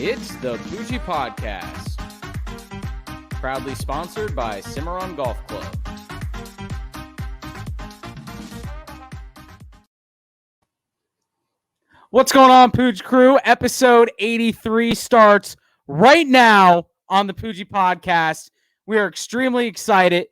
It's the Poojie Podcast, proudly sponsored by Cimarron Golf Club. What's going on, Pooj crew? Episode 83 starts right now on the Poojie Podcast. We are extremely excited.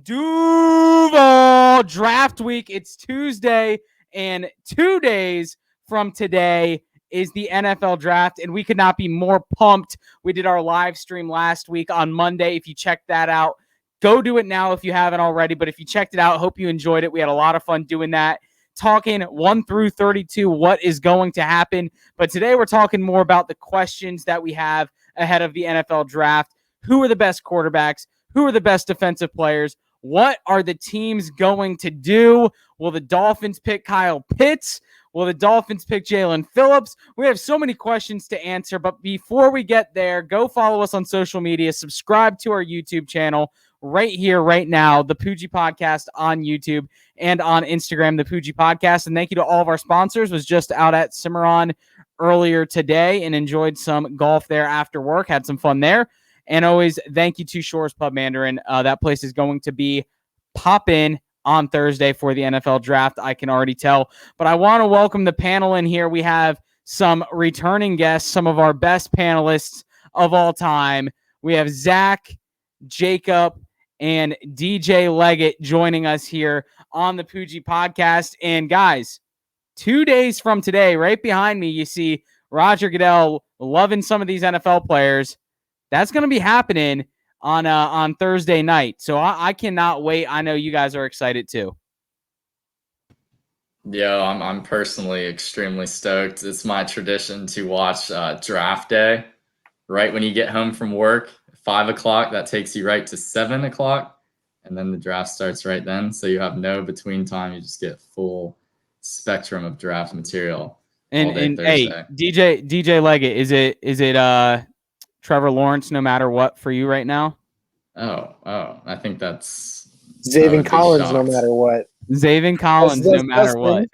Duval Draft Week. It's Tuesday, and 2 days from today is the NFL Draft, and we could not be more pumped. We did our live stream last week on Monday. If you checked that out, go do it now if you haven't already. But if you checked it out, hope you enjoyed it. We had a lot of fun doing that, talking 1 through 32, what is going to happen. But today we're talking more about the questions that we have ahead of the NFL Draft. Who are the best quarterbacks? Who are the best defensive players? What are the teams going to do? Will the Dolphins pick Kyle Pitts? Will the Dolphins pick Jalen Phillips? We have so many questions to answer, but before we get there, go follow us on social media, subscribe to our YouTube channel right here, right now, the Poojie Podcast on YouTube and on Instagram, the Poojie Podcast. And thank you to all of our sponsors. Was just out at Cimarron earlier today and enjoyed some golf there after work, had some fun there. And always thank you to Shores Pub Mandarin. That place is going to be poppin' on Thursday for the NFL Draft, I can already tell. But I want to welcome the panel in here. We have some returning guests, some of our best panelists of all time. We have Zach, Jacob, and DJ Leggett joining us here on the Poojie Podcast. And guys, 2 days from today, right behind me, you see Roger Goodell loving some of these NFL players. That's going to be happening on Thursday night. So I cannot wait. I know you guys are excited too. Yo, I'm personally extremely stoked. It's my tradition to watch draft day right when you get home from work, 5 o'clock. That takes you right to 7 o'clock. And then the draft starts right then. So you have no between time. You just get full spectrum of draft material. And hey, DJ Leggett, is it Trevor Lawrence no matter what for you right now? Oh, I think that's Zaven Collins no matter what. Zaven Collins no matter what.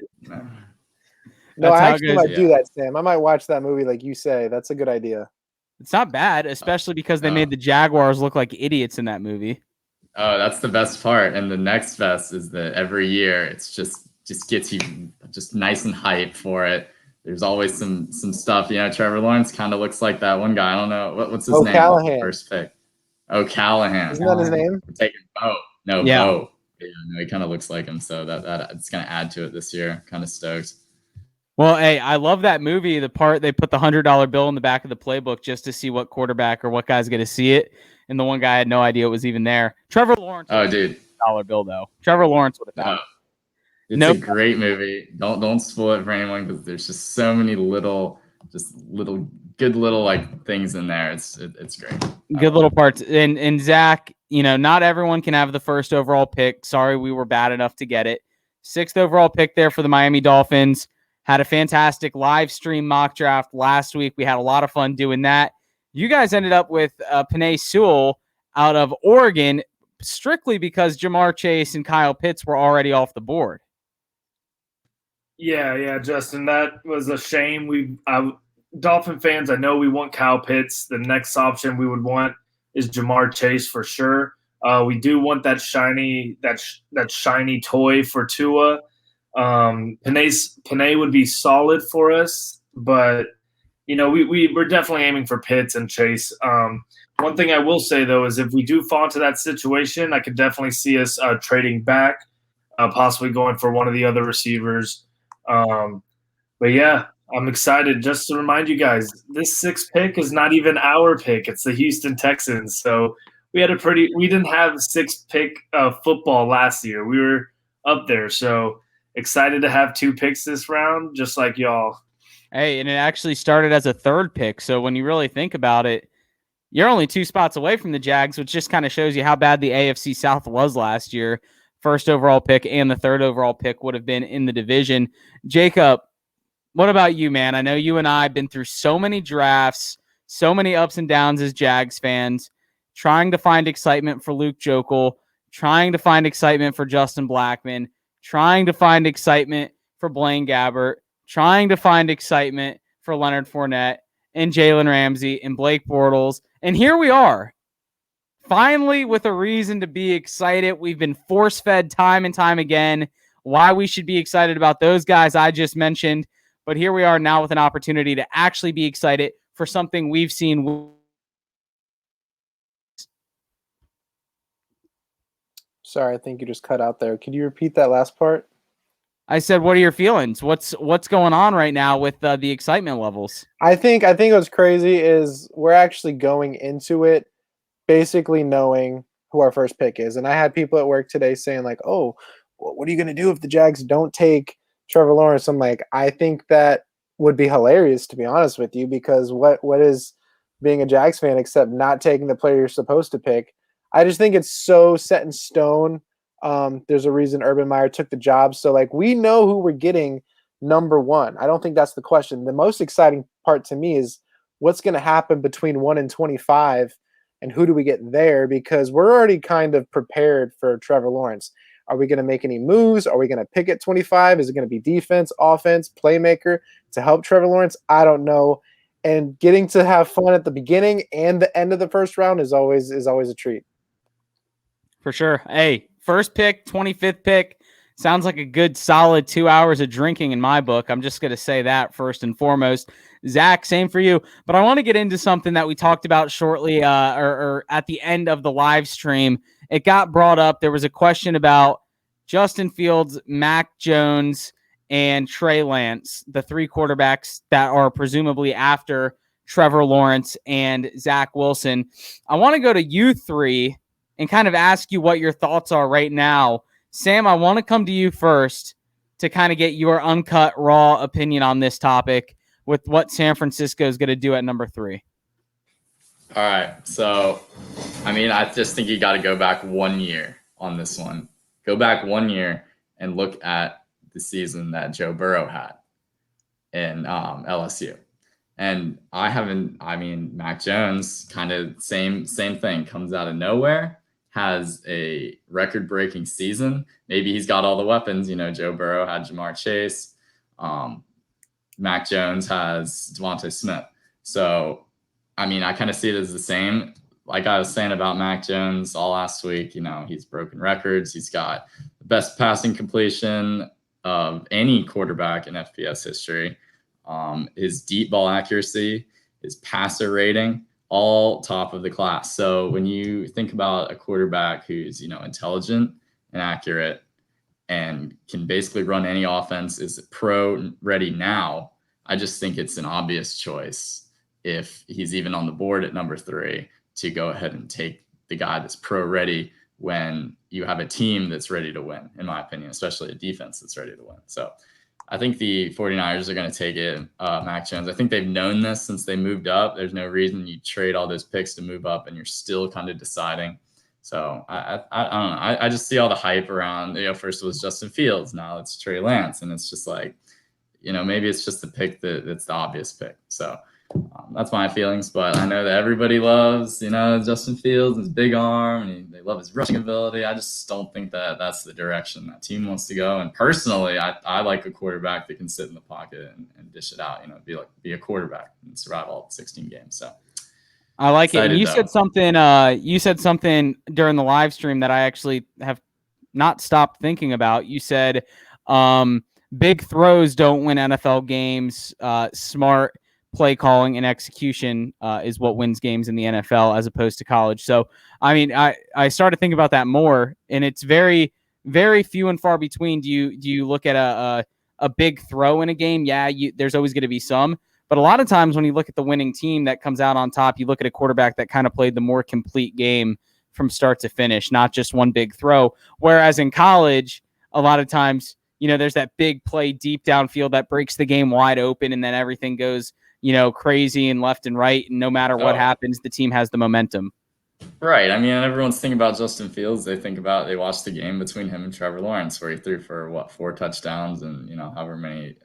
No, I actually might do that, Sam. I might watch that movie like you say. That's a good idea. It's not bad, especially because they made the Jaguars look like idiots in that movie. Oh, that's the best part. And the next best is that every year it's just gets you just nice and hyped for it. There's always some stuff. Trevor Lawrence kind of looks like that one guy. I don't know. What's his name? Callahan. First pick. Callahan. Isn't that his name? We're taking Bo. No, yeah. Bo. Yeah, no, he kind of looks like him. So that it's going to add to it this year. Kind of stoked. Well, hey, I love that movie. The part they put the $100 bill in the back of the playbook just to see what quarterback or what guy's going to see it. And the one guy had no idea it was even there. Trevor Lawrence. Oh, dude. $100 bill, though. Trevor Lawrence would have found it. It's a great movie. Don't spoil it for anyone because there's just so many good little like things in there. It's great. Good little parts. And Zach, not everyone can have the first overall pick. Sorry, we were bad enough to get it. 6th overall pick there for the Miami Dolphins. Had a fantastic live stream mock draft last week. We had a lot of fun doing that. You guys ended up with Penei Sewell out of Oregon strictly because Jamar Chase and Kyle Pitts were already off the board. Yeah, Justin, that was a shame. Dolphin fans, I know we want Kyle Pitts. The next option we would want is Jamar Chase for sure. We do want that shiny toy for Tua. Penei would be solid for us, but we're definitely aiming for Pitts and Chase. One thing I will say though is if we do fall into that situation, I could definitely see us trading back, possibly going for one of the other receivers. But yeah, I'm excited. Just to remind you guys, this 6th pick is not even our pick. It's the Houston Texans. So we didn't have 6th pick football last year. We were up there. So excited to have 2 picks this round, just like y'all. Hey, and it actually started as a 3rd pick. So when you really think about it, you're only 2 spots away from the Jags, which just kind of shows you how bad the AFC South was last year. 1st overall pick and the 3rd overall pick would have been in the division. Jacob, what about you, man? I know you and I have been through so many drafts, so many ups and downs as Jags fans, trying to find excitement for Luke Joeckel, trying to find excitement for Justin Blackmon, trying to find excitement for Blaine Gabbert, trying to find excitement for Leonard Fournette, and Jalen Ramsey and Blake Bortles. And here we are, finally with a reason to be excited. We've been force-fed time and time again why we should be excited about those guys I just mentioned. But here we are now with an opportunity to actually be excited for something we've seen. Sorry, I think you just cut out there. Could you repeat that last part? I said, what are your feelings? What's going on right now with the excitement levels? I think what's crazy is we're actually going into it basically knowing who our first pick is. And I had people at work today saying like, oh, what are you going to do if the Jags don't take Trevor Lawrence? I'm like, I think that would be hilarious, to be honest with you, because what is being a Jags fan except not taking the player you're supposed to pick? I just think it's so set in stone. There's a reason Urban Meyer took the job. So like we know who we're getting number one. I don't think that's the question. The most exciting part to me is what's going to happen between 1 and 25 and who do we get there? Because we're already kind of prepared for Trevor Lawrence. Are we going to make any moves? Are we going to pick at 25? Is it going to be defense, offense, playmaker to help Trevor Lawrence? I don't know. And getting to have fun at the beginning and the end of the first round is always a treat. For sure. Hey, first pick, 25th pick. Sounds like a good solid 2 hours of drinking in my book. I'm just going to say that first and foremost. Zach, same for you. But I want to get into something that we talked about shortly or at the end of the live stream. It got brought up. There was a question about Justin Fields, Mac Jones, and Trey Lance, the three quarterbacks that are presumably after Trevor Lawrence and Zach Wilson. I want to go to you three and kind of ask you what your thoughts are right now. Sam, I want to come to you first to kind of get your uncut, raw opinion on this topic with what San Francisco is going to do at number 3. All right. So, I mean, I just think you got to go back 1 year on this one. Go back 1 year and look at the season that Joe Burrow had in LSU. And Mac Jones, kind of same thing, comes out of nowhere, has a record-breaking season. Maybe he's got all the weapons. Joe Burrow had Jamar Chase. Mac Jones has Devontae Smith. So, I kind of see it as the same. Like I was saying about Mac Jones all last week, he's broken records. He's got the best passing completion of any quarterback in FBS history. His deep ball accuracy, his passer rating, all top of the class. So when you think about a quarterback who's, intelligent and accurate and can basically run any offense, is pro ready now, I just think it's an obvious choice if he's even on the board at number 3 to go ahead and take the guy that's pro ready when you have a team that's ready to win, in my opinion, especially a defense that's ready to win. So I think the 49ers are going to take it, Mac Jones. I think they've known this since they moved up. There's no reason you trade all those picks to move up and you're still kind of deciding. So I don't know. I just see all the hype around, first it was Justin Fields. Now it's Trey Lance. And it's just like, maybe it's just the pick that's the obvious pick. So that's my feelings. But I know that everybody loves, Justin Fields, his big arm, and they love his rushing ability. I just don't think that that's the direction that team wants to go. And personally, I like a quarterback that can sit in the pocket and dish it out, be a quarterback and survive all 16 games. So I like it. And you said something during the live stream that I actually have not stopped thinking about. You said big throws don't win NFL games. Smart play calling and execution is what wins games in the NFL as opposed to college. So, I started thinking about that more, and it's very, very few and far between. Do you look at a big throw in a game? Yeah, there's always going to be some. But a lot of times when you look at the winning team that comes out on top, you look at a quarterback that kind of played the more complete game from start to finish, not just one big throw. Whereas in college, a lot of times, there's that big play deep downfield that breaks the game wide open, and then everything goes, crazy and left and right. And no matter what happens, the team has the momentum. Right. Everyone's thinking about Justin Fields. They watched the game between him and Trevor Lawrence where he threw for 4 touchdowns and, however many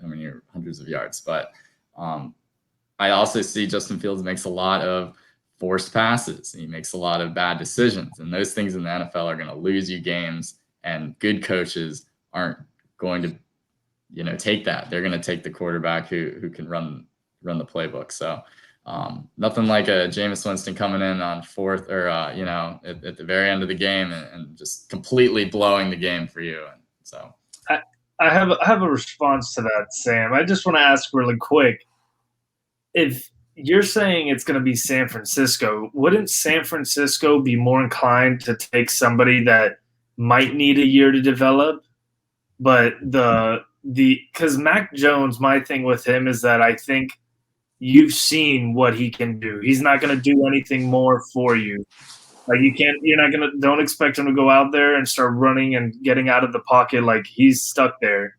hundreds of yards. But I also see Justin Fields makes a lot of forced passes. He makes a lot of bad decisions. And those things in the NFL are going to lose you games. And good coaches aren't going to, take that. They're going to take the quarterback who can run the playbook. So Nothing like a Jameis Winston coming in on fourth or at the very end of the game and just completely blowing the game for you. And so I have a response to that, Sam. I just want to ask really quick. If you're saying it's going to be San Francisco, wouldn't San Francisco be more inclined to take somebody that might need a year to develop? But because Mac Jones, my thing with him is that I think you've seen what he can do. He's not going to do anything more for you. Like don't expect him to go out there and start running and getting out of the pocket like he's stuck there.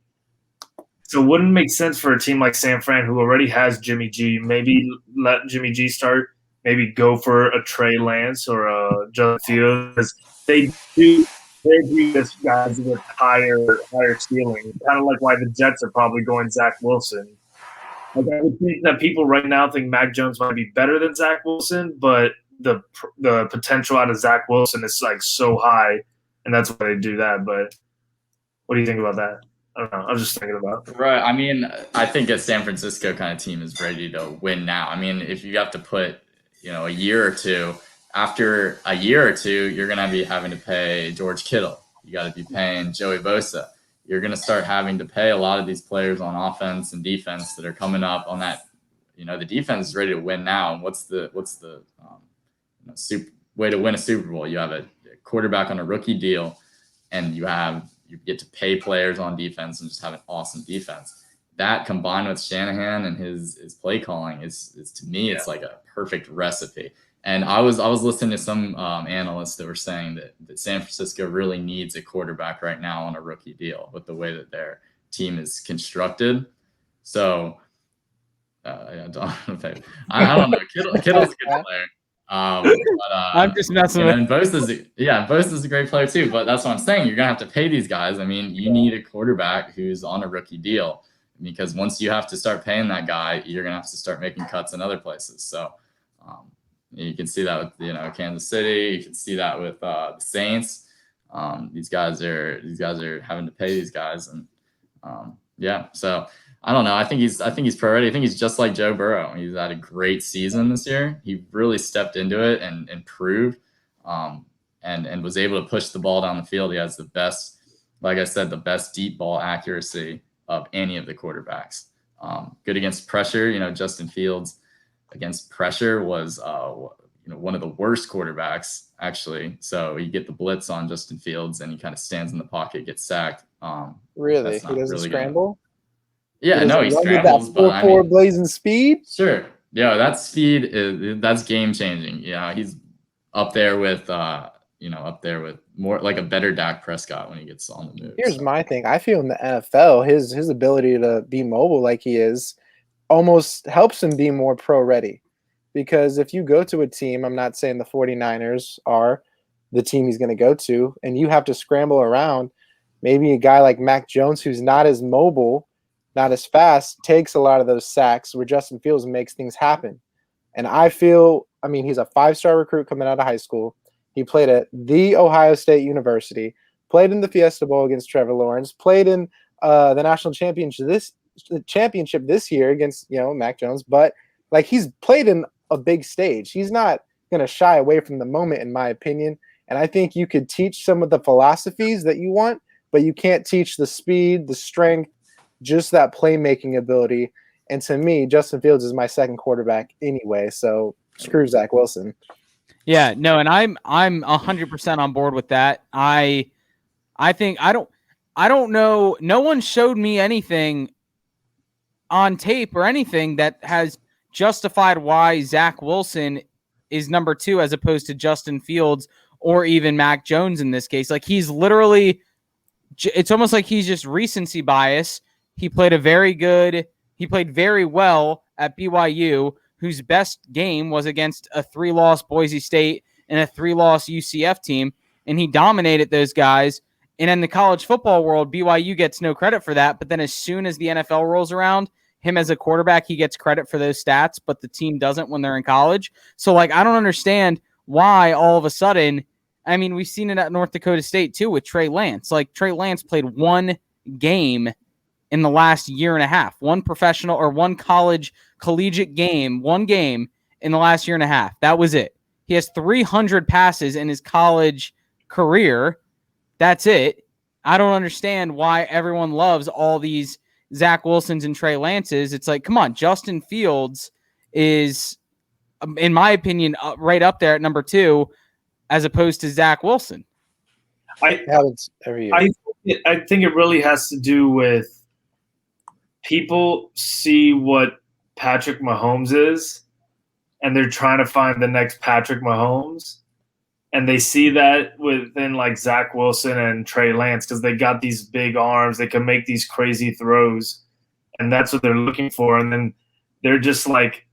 So wouldn't it make sense for a team like San Fran, who already has Jimmy G, maybe let Jimmy G start, maybe go for a Trey Lance or a Justin Fields? They view this guys with higher ceiling, kind of like why the Jets are probably going Zach Wilson. Like I would think that people right now think Mac Jones might be better than Zach Wilson, but the potential out of Zach Wilson is like so high, and that's why they do that. But what do you think about that? I don't know. I was just thinking about it. Right. I mean, I think a San Francisco kind of team is ready to win now. I mean, if you have to put, a year or two, after a year or two, you're going to be having to pay George Kittle. You got to be paying Joey Bosa. You're going to start having to pay a lot of these players on offense and defense that are coming up on that. The defense is ready to win now. And what's the way to win a Super Bowl? You have a quarterback on a rookie deal, and you get to pay players on defense and just have an awesome defense. That combined with Shanahan and his play calling is to me, it's like a perfect recipe. And I was listening to some analysts that were saying that San Francisco really needs a quarterback right now on a rookie deal with the way that their team is constructed. So I don't know. Kittle's a good player. I'm just messing with. And Bosa's a great player too. But that's what I'm saying. You're gonna have to pay these guys. I mean, you need a quarterback who's on a rookie deal, because once you have to start paying that guy, you're gonna have to start making cuts in other places. So you can see that with Kansas City. You can see that with the Saints. These guys are having to pay these guys, and so. I don't know. I think he's pro ready. I think he's just like Joe Burrow. He's had a great season this year. He really stepped into it and improved, and was able to push the ball down the field. He has the best, like I said, the best deep ball accuracy of any of the quarterbacks. Good against pressure. Justin Fields against pressure was one of the worst quarterbacks actually. So you get the blitz on Justin Fields, and he kind of stands in the pocket, gets sacked. Really, he doesn't scramble. Yeah, no, he scrambles, but I mean, blazing speed. Sure, that speed that's game changing. Yeah, he's up there with more like a better Dak Prescott when he gets on the move. Here's my thing. I feel in the NFL, his ability to be mobile like he is almost helps him be more pro ready. Because if you go to a team, I'm not saying the 49ers are the team he's going to go to, and you have to scramble around, maybe a guy like Mac Jones, who's not as mobile, not as fast, takes a lot of those sacks where Justin Fields makes things happen. And he's a 5-star recruit coming out of high school. He played at the Ohio State University, played in the Fiesta Bowl against Trevor Lawrence, played in the national championship this year against, Mac Jones. But like, he's played in a big stage. He's not going to shy away from the moment, in my opinion. And I think you could teach some of the philosophies that you want, but you can't teach the speed, the strength, just that playmaking ability. And to me, Justin Fields is my second quarterback anyway. So screw Zach Wilson. Yeah, no, and I'm 100% on board with that. I think I don't know. No one showed me anything on tape or anything that has justified why Zach Wilson is number 2 as opposed to Justin Fields or even Mac Jones in this case. Like, he's literally, it's almost like he's just recency bias. He played very well at BYU, whose best game was against a 3-loss Boise State and a 3-loss UCF team, and he dominated those guys. And in the college football world, BYU gets no credit for that, but then as soon as the NFL rolls around, him as a quarterback, he gets credit for those stats, but the team doesn't when they're in college. So, like, I don't understand why all of a sudden, I mean, we've seen it at North Dakota State too with Trey Lance. Like, Trey Lance played one game in the last year and a half, one professional or one collegiate game, one game, in the last year and a half. That was it. He has 300 passes in his college career. That's it. I don't understand why everyone loves all these Zach Wilsons and Trey Lances. It's like, come on, Justin Fields is, in my opinion, right up there at number 2, as opposed to Zach Wilson. It happens every year. I think it really has to do with people see what Patrick Mahomes is, and they're trying to find the next Patrick Mahomes. And they see that within like Zach Wilson and Trey Lance because they got these big arms. They can make these crazy throws. And that's what they're looking for. And then they're just like,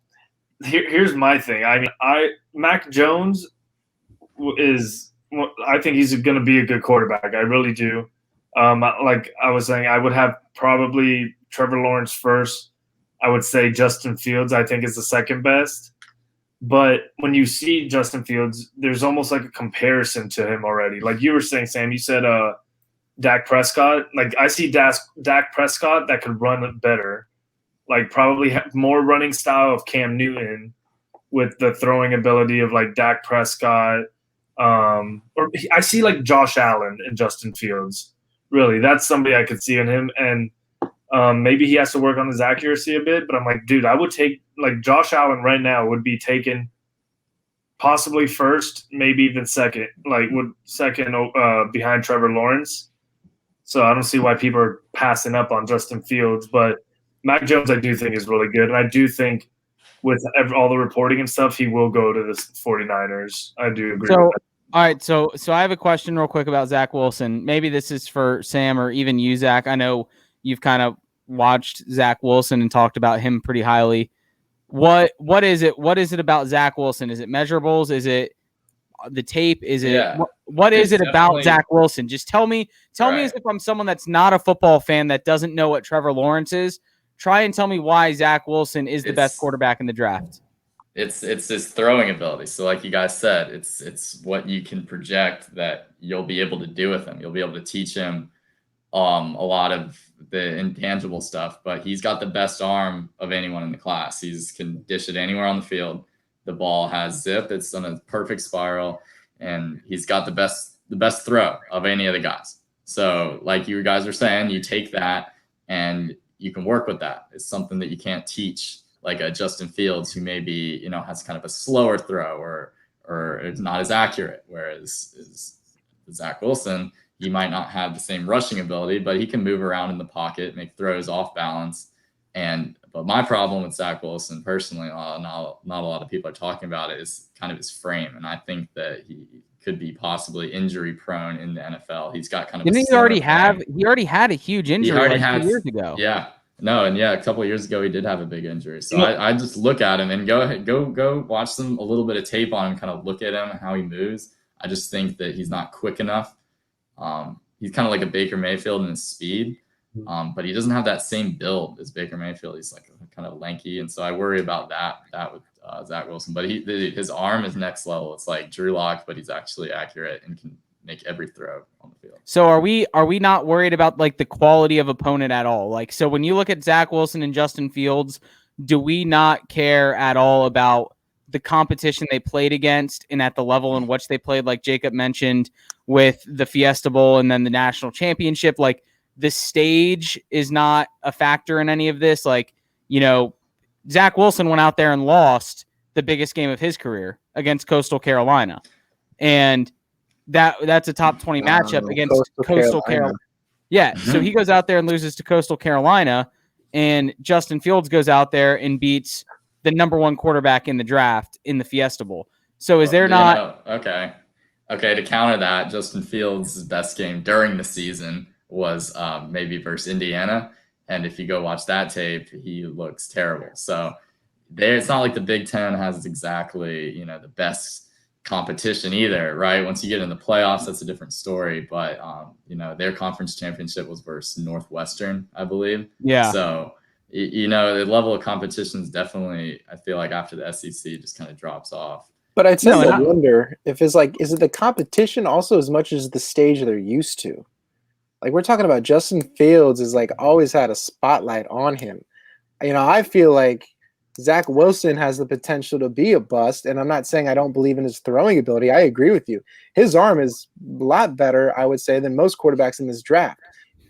here's my thing. I mean, Mac Jones I think he's going to be a good quarterback. I really do. Like I was saying, I would have probably Trevor Lawrence first. I would say Justin Fields, I think, is the second best. But when you see Justin Fields, there's almost like a comparison to him already. Like you were saying, Sam, you said Dak Prescott. Like I see Dak Prescott that could run better. Like probably have more running style of Cam Newton with the throwing ability of like Dak Prescott. Or I see like Josh Allen and Justin Fields. Really, that's somebody I could see in him. And maybe he has to work on his accuracy a bit, but I'm like, dude, I would take like Josh Allen right now would be taken possibly first, maybe even second, behind Trevor Lawrence. So I don't see why people are passing up on Justin Fields, but Mac Jones I do think is really good. And I do think with all the reporting and stuff, he will go to the 49ers. I do agree with that. All right, so I have a question real quick about Zach Wilson. Maybe this is for Sam or even you, Zach. I know you've kind of watched Zach Wilson and talked about him pretty highly. What is it? What is it about Zach Wilson? Is it measurables? Is it the tape? Is it what is it about Zach Wilson? Just tell me as if I'm someone that's not a football fan that doesn't know what Trevor Lawrence is. Try and tell me why Zach Wilson is the best quarterback in the draft. It's his throwing ability. So like you guys said, it's what you can project that you'll be able to do with him. You'll be able to teach him a lot of the intangible stuff, but he's got the best arm of anyone in the class. He can dish it anywhere on the field. The ball has zip. It's on a perfect spiral, and he's got the best throw of any of the guys. So like you guys are saying, you take that and you can work with that. It's something that you can't teach like a Justin Fields who maybe, has kind of a slower throw or it's not as accurate. Whereas is Zach Wilson, he might not have the same rushing ability, but he can move around in the pocket, make throws off balance. But my problem with Zach Wilson personally, not a lot of people are talking about it, is kind of his frame. And I think that he could be possibly injury prone in the NFL. He's got kind of he already had a huge injury 2 years ago. Yeah. No, and a couple of years ago he did have a big injury. So I just look at him and go watch a little bit of tape on him, kind of look at him, how he moves. I just think that he's not quick enough. He's kind of like a Baker Mayfield in his speed, but he doesn't have that same build as Baker Mayfield. He's like kind of lanky, and so I worry about that with Zach Wilson. But his arm is next level. It's like Drew Lock, but he's actually accurate and can make every throw on the field. So are we not worried about like the quality of opponent at all? Like, so when you look at Zach Wilson and Justin Fields, do we not care at all about the competition they played against and at the level in which they played? Like Jacob mentioned with the Fiesta Bowl and then the national championship, like the stage is not a factor in any of this. Like, Zach Wilson went out there and lost the biggest game of his career against Coastal Carolina. And that's a top 20 matchup against Coastal Carolina. Yeah. Mm-hmm. So he goes out there and loses to Coastal Carolina, and Justin Fields goes out there and beats the number 1 quarterback in the draft in the Fiesta Bowl. So is there not? Okay. To counter that, Justin Fields' best game during the season was maybe versus Indiana. And if you go watch that tape, he looks terrible. So it's not like the Big Ten has exactly, the best competition either, right? Once you get in the playoffs, that's a different story. But their conference championship was versus Northwestern, I believe. Yeah. So the level of competition is definitely, I feel like after the SEC just kind of drops off. But I wonder if is it the competition also as much as the stage they're used to? Like we're talking about Justin Fields is like always had a spotlight on him. I feel like Zach Wilson has the potential to be a bust, and I'm not saying I don't believe in his throwing ability. I agree with you. His arm is a lot better, I would say, than most quarterbacks in this draft.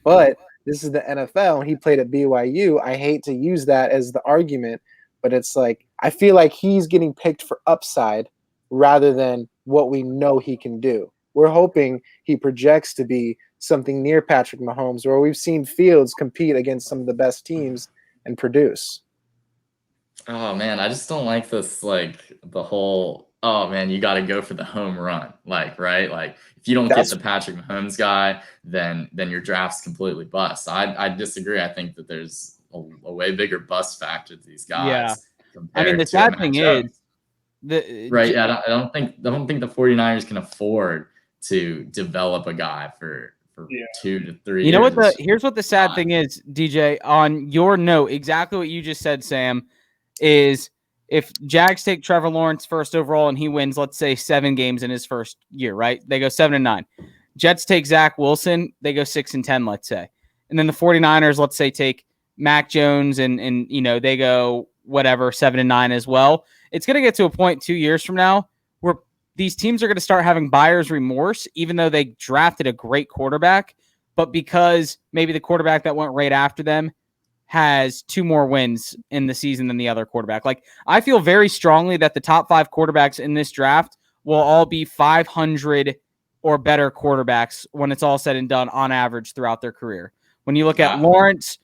But this is the NFL, and he played at BYU. I hate to use that as the argument, but it's like I feel like he's getting picked for upside rather than what we know he can do. We're hoping he projects to be something near Patrick Mahomes, where we've seen Fields compete against some of the best teams and produce. Oh man, I just don't like this, like the whole, oh man, you got to go for the home run, like, right? Like if you don't get the Patrick Mahomes guy, then your draft's completely bust. I disagree. I think that there's a way bigger bust factor to these guys. Yeah. compared I mean, the to a sad Mac thing Jones. is, right? I don't think the 49ers can afford to develop a guy for 2 to 3 you know years. what here's what the sad thing is, DJ. On your note, exactly what you just said, Sam, is if Jags take Trevor Lawrence first overall and he wins, let's say 7 games in his first year, right? They go 7-9. Jets take Zach Wilson, they go 6-10, let's say. And then the 49ers, let's say, take Mac Jones and they go whatever 7-9 as well. It's going to get to a point 2 years from now where these teams are going to start having buyer's remorse, even though they drafted a great quarterback, but because maybe the quarterback that went right after them has 2 more wins in the season than the other quarterback. Like, I feel very strongly that the top 5 quarterbacks in this draft will all be 500 or better quarterbacks when it's all said and done on average throughout their career. When you look at Lawrence,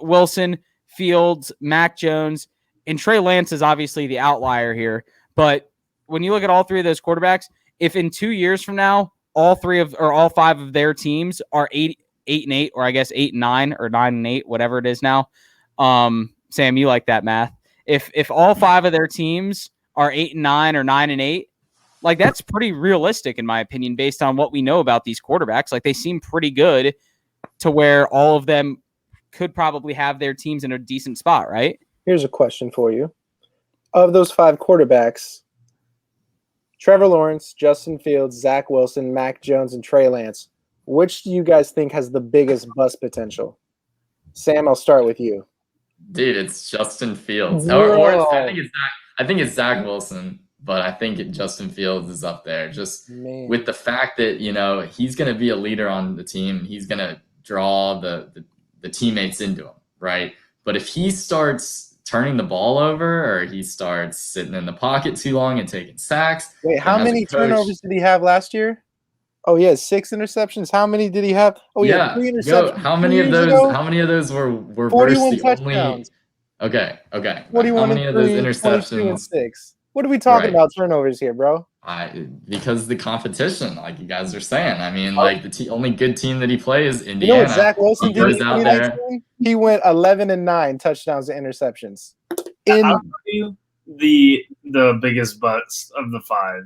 Wilson, Fields, Mac Jones, and Trey Lance is obviously the outlier here, but when you look at all 3 of those quarterbacks, if in 2 years from now, all 5 of their teams are 8-8, or I guess 8-9 or 9-8, whatever it is now. Sam, you like that math. If all 5 of their teams are 8-9 or 9-8, like that's pretty realistic in my opinion, based on what we know about these quarterbacks. Like they seem pretty good to where all of them could probably have their teams in a decent spot, right? Here's a question for you. Of those 5 quarterbacks, Trevor Lawrence, Justin Fields, Zach Wilson, Mac Jones, and Trey Lance, which do you guys think has the biggest bust potential? Sam, I'll start with you. Dude, it's Justin Fields. I think it's Zach Wilson, but I think Justin Fields is up there. Just with the fact that, he's going to be a leader on the team. He's going to draw the teammates into him, right? But if he starts turning the ball over or he starts sitting in the pocket too long and taking sacks. Wait, how many turnovers did he have last year? Oh, yeah, 6 interceptions. How many did he have? Oh, yeah, 3 interceptions. How many of those were 41 touchdowns. Okay. 41 how many of those interceptions? 6. What are we talking about turnovers here, bro? Because the competition, like you guys are saying. I mean, like the only good team that he plays, Indiana. You know what Zach Wilson did in 2019? He went 11-9 touchdowns to interceptions. I'll tell you the biggest butts of the 5.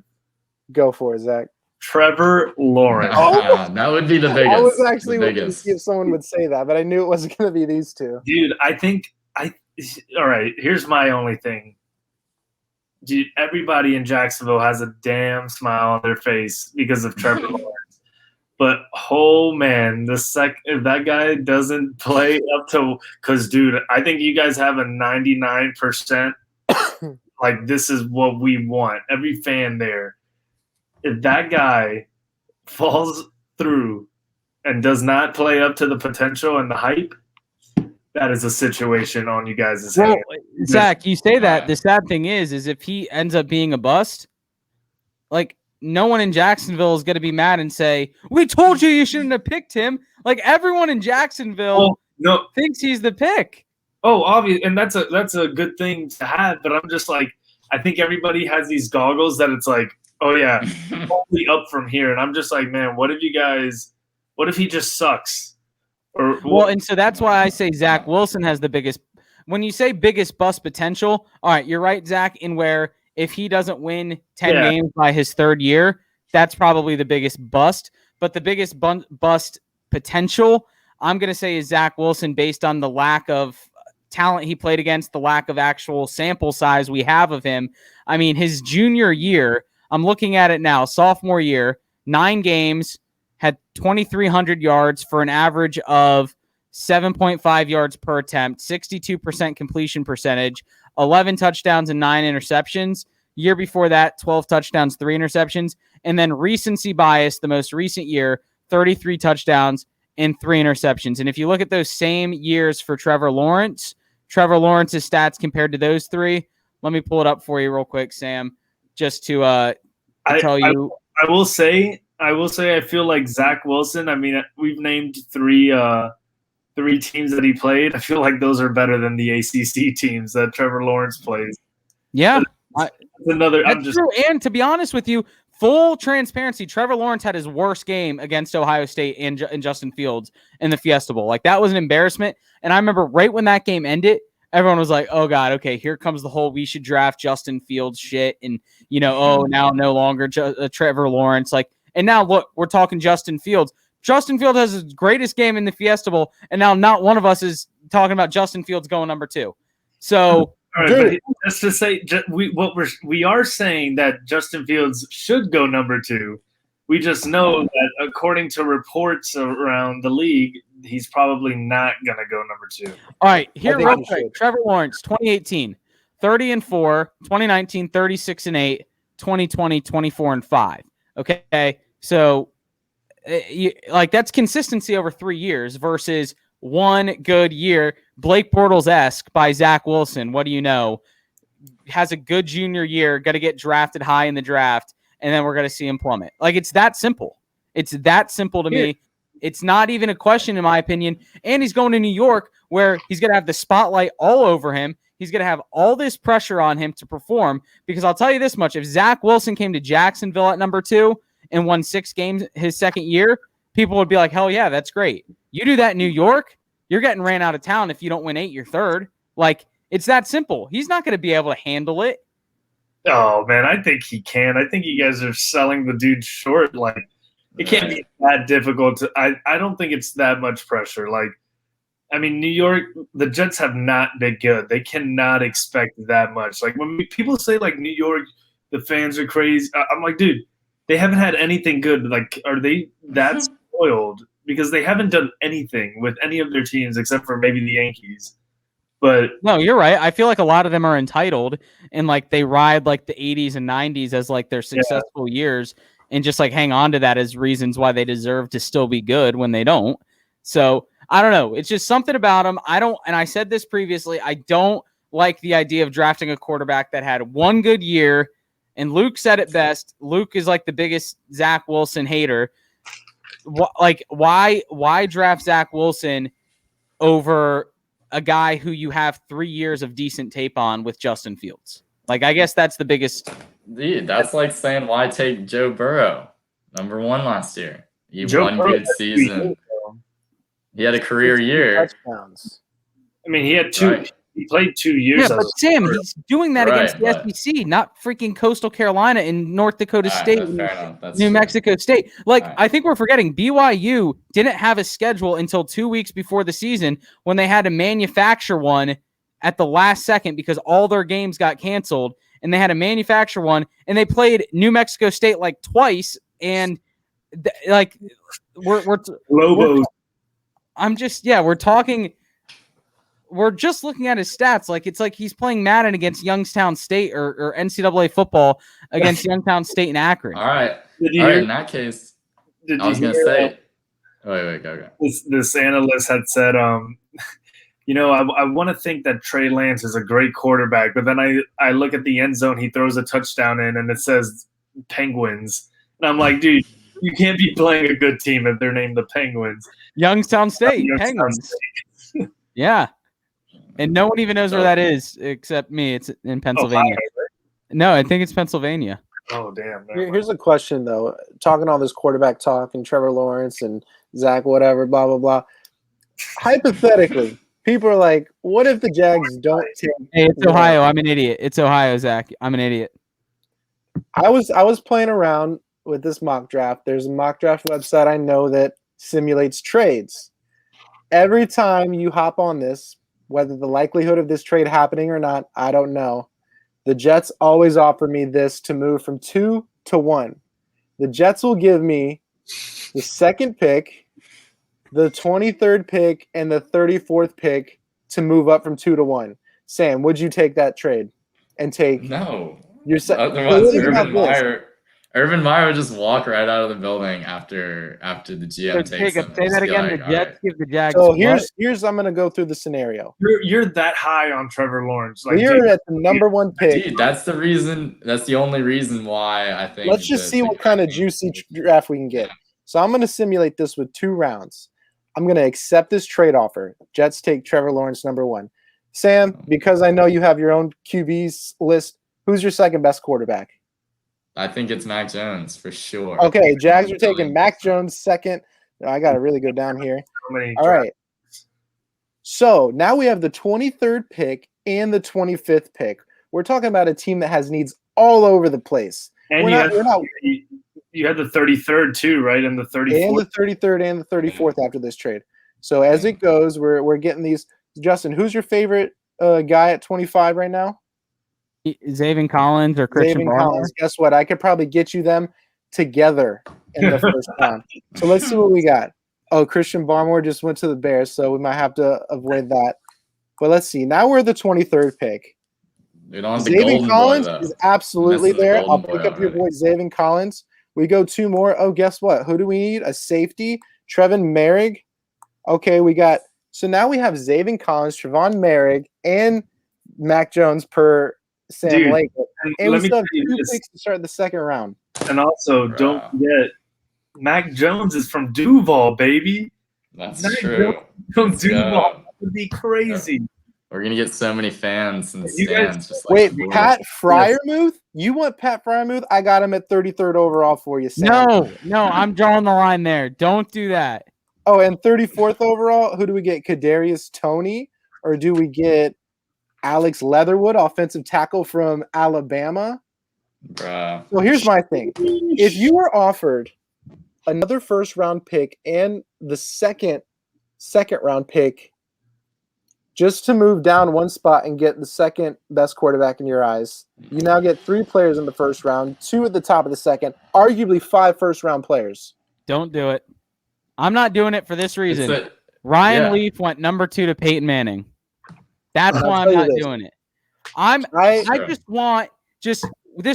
Go for it, Zach. Trevor Lawrence. That would be the biggest. I was actually waiting to see if someone would say that, but I knew it wasn't going to be these 2. Dude, all right, here's my only thing. Dude, everybody in Jacksonville has a damn smile on their face because of Trevor Lawrence. But, oh, man, if that guy doesn't play up to – because, dude, I think you guys have a 99% like this is what we want. Every fan there. If that guy falls through and does not play up to the potential and the hype, that is a situation on you guys' hands. Zach, you say that. The sad thing is if he ends up being a bust, like no one in Jacksonville is going to be mad and say, "We told you shouldn't have picked him." Like everyone in Jacksonville thinks he's the pick. Oh, obvious, and that's a good thing to have. But I'm just like, I think everybody has these goggles that it's like, oh yeah, only up from here, and I'm just like, man, what if he just sucks? And so that's why I say Zach Wilson has the biggest. When you say biggest bust potential, all right, you're right, Zach, in where if he doesn't win 10 games by his 3rd year, that's probably the biggest bust. But the biggest bust potential, I'm going to say, is Zach Wilson based on the lack of talent he played against, the lack of actual sample size we have of him. I mean, his junior year, I'm looking at it now, sophomore year, 9 games, had 2,300 yards for an average of 7.5 yards per attempt, 62% completion percentage, 11 touchdowns and 9 interceptions. Year before that, 12 touchdowns, 3 interceptions. And then recency bias, the most recent year, 33 touchdowns and 3 interceptions. And if you look at those same years for Trevor Lawrence's stats compared to those three, let me pull it up for you real quick, Sam, just to tell you. I will say, I feel like Zach Wilson. I mean, we've named three teams that he played. I feel like those are better than the ACC teams that Trevor Lawrence plays. Yeah, that's true. And to be honest with you, full transparency, Trevor Lawrence had his worst game against Ohio State and Justin Fields in the Fiesta Bowl. Like, that was an embarrassment. And I remember right when that game ended, everyone was like, oh, God, okay, here comes the whole we should draft Justin Fields shit. And, now no longer Trevor Lawrence. Like, and now, look, we're talking Justin Fields. Justin Fields has his greatest game in the Fiesta Bowl, and now not one of us is talking about Justin Fields going number 2. So, right, just to say, we are saying that Justin Fields should go number 2. We just know that according to reports around the league, he's probably not going to go number 2. All right, here real quick. Trevor Lawrence, 2018, 30-4, 2019, 36-8, 2020, 24-5. Okay, so that's consistency over 3 years versus one good year. Blake Bortles-esque by Zach Wilson. What do you know? Has a good junior year, got to get drafted high in the draft, and then we're going to see him plummet. Like, it's that simple. It's that simple to me. It's not even a question, in my opinion. And he's going to New York, where he's going to have the spotlight all over him. He's going to have all this pressure on him to perform, because I'll tell you this much. If Zach Wilson came to Jacksonville at number 2 and won 6 games his second year, people would be like, hell yeah, that's great. You do that in New York, you're getting ran out of town if you don't win 8 your third. Like, it's that simple. He's not going to be able to handle it. Oh, man, I think he can. I think you guys are selling the dude short. Like, it can't be that difficult. I don't think it's that much pressure. Like, I mean, New York, the Jets have not been good. They cannot expect that much. Like, when people say, like, New York, the fans are crazy, I'm like, dude, they haven't had anything good. Like, are they that spoiled? Because they haven't done anything with any of their teams except for maybe the Yankees. But no, you're right. I feel like a lot of them are entitled, and like they ride like the 80s and 90s as like their successful years, and just like hang on to that as reasons why they deserve to still be good when they don't. So I don't know. It's just something about them. And I said this previously, I don't like the idea of drafting a quarterback that had one good year. And Luke said it best. Luke is like the biggest Zach Wilson hater. Why draft Zach Wilson over a guy who you have 3 years of decent tape on with Justin Fields? Like, I guess that's the biggest. Dude, that's like saying, why take Joe Burrow, number 1 last year? He won good season. He had a career year. Touchdowns. I mean, he had 2. Right. He played 2 years. Yeah, but Sam, he's doing that against the SEC, not freaking Coastal Carolina and North Dakota State, and New Mexico State. Like, I think we're forgetting BYU didn't have a schedule until 2 weeks before the season, when they had to manufacture one at the last second because all their games got canceled, and they had to manufacture one, and they played New Mexico State like twice, and we're Lobos. We're just looking at his stats. Like, it's like he's playing Madden against Youngstown State or NCAA football against Youngstown State and Akron. All right. In that case, I was going to say, wait, go. This analyst had said, I want to think that Trey Lance is a great quarterback, but then I look at the end zone, he throws a touchdown in, and it says Penguins. And I'm like, dude, you can't be playing a good team if they're named the Penguins. Youngstown State, Penguins. State. Yeah. And no one even knows where that is except me. It's in Pennsylvania. Ohio, right? No, I think it's Pennsylvania. Oh, damn. Here's a question, though. Talking all this quarterback talk and Trevor Lawrence and Zach whatever, blah, blah, blah. Hypothetically, people are like, what if the Jags don't take – Hey, it's Ohio. I'm an idiot. It's Ohio, Zach. I'm an idiot. I was playing around with this mock draft. There's a mock draft website I know that simulates trades. Every time you hop on this, whether the likelihood of this trade happening or not, I don't know. The Jets always offer me this to move from 2 to 1. The Jets will give me the second pick the 23rd pick and the 34th pick to move up from 2 to 1. Sam, would you take that trade and take No. your Otherwise, what about this? Urban Meyer would just walk right out of the building after the So GM takes Jacob, him. say Just that be again. like, The all Jets right. give the Jags. So what? here's I'm gonna go through the scenario. You're that high on Trevor Lawrence. Like, We are at the number 1 pick. Dude, that's the reason. That's the only reason why I think. Let's just see what kind of juicy draft we can get. So I'm gonna simulate this with 2 rounds. I'm gonna accept this trade offer. Jets take Trevor Lawrence number 1. Sam, because I know you have your own QBs list, who's your second best quarterback? I think it's Mac Jones for sure. Okay, Jags are taking Mac Jones second. I got to really go down here. All right. So now we have the 23rd pick and the 25th pick. We're talking about a team that has needs all over the place. And you had the 33rd too, right? And the 34th. And the 33rd and the 34th after this trade. So as it goes, we're getting these. Justin, who's your favorite guy at 25 right now? Zaven Collins or Christian Zaven Collins. Guess what? I could probably get you them together in the first round. So let's see what we got. Oh, Christian Barmore just went to the Bears, so we might have to avoid that. But let's see. Now we're the 23rd pick. Zaven Collins is absolutely there. I'll pick up your boy Zaven Collins. We go 2 more. Oh, guess what? Who do we need? A safety. Trevon Merrick. Okay, we got. So now we have Zaven Collins, Trevon Merrick, and Mac Jones per Sam Lake. And we still have 2 picks to start the second round. And also, don't forget, Mac Jones is from Duval, baby. That's true. From Duval. That would be crazy. We're going to get so many fans in the stands. Just wait, Pat Fryermuth? You want Pat Fryermuth? I got him at 33rd overall for you, Sam. No, I'm drawing the line there. Don't do that. Oh, and 34th overall, who do we get? Kadarius Toney? Or do we get Alex Leatherwood, offensive tackle from Alabama? Bruh. So here's my thing. If you were offered another first-round pick and the second round pick just to move down 1 spot and get the second best quarterback in your eyes, you now get 3 players in the first round, 2 at the top of the second, arguably 5 first-round players. Don't do it. I'm not doing it for this reason. Ryan Leaf went number 2 to Peyton Manning. That's why I'm not doing it. I just want this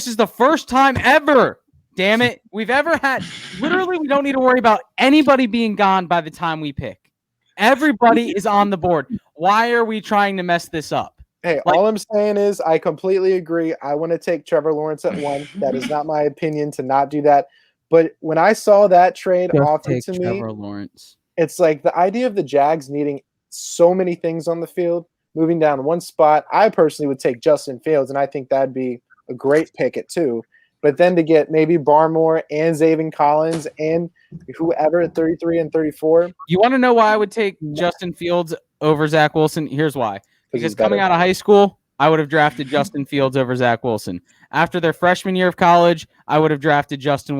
is the first time ever, damn it, we've ever had. Literally, we don't need to worry about anybody being gone by the time we pick. Everybody is on the board. Why are we trying to mess this up? Hey, all I'm saying is I completely agree. I want to take Trevor Lawrence at 1. That is not my opinion to not do that. But when I saw that trade offered to me, Trevor Lawrence. It's like the idea of the Jags needing so many things on the field, moving down 1 spot. I personally would take Justin Fields, and I think that'd be a great pick at 2. But then to get maybe Barmore and Zaven Collins and whoever at 33 and 34. You want to know why I would take Justin Fields over Zach Wilson? Here's why. Because coming out of high school, I would have drafted Justin Fields over Zach Wilson. After their freshman year of college, I would have drafted Justin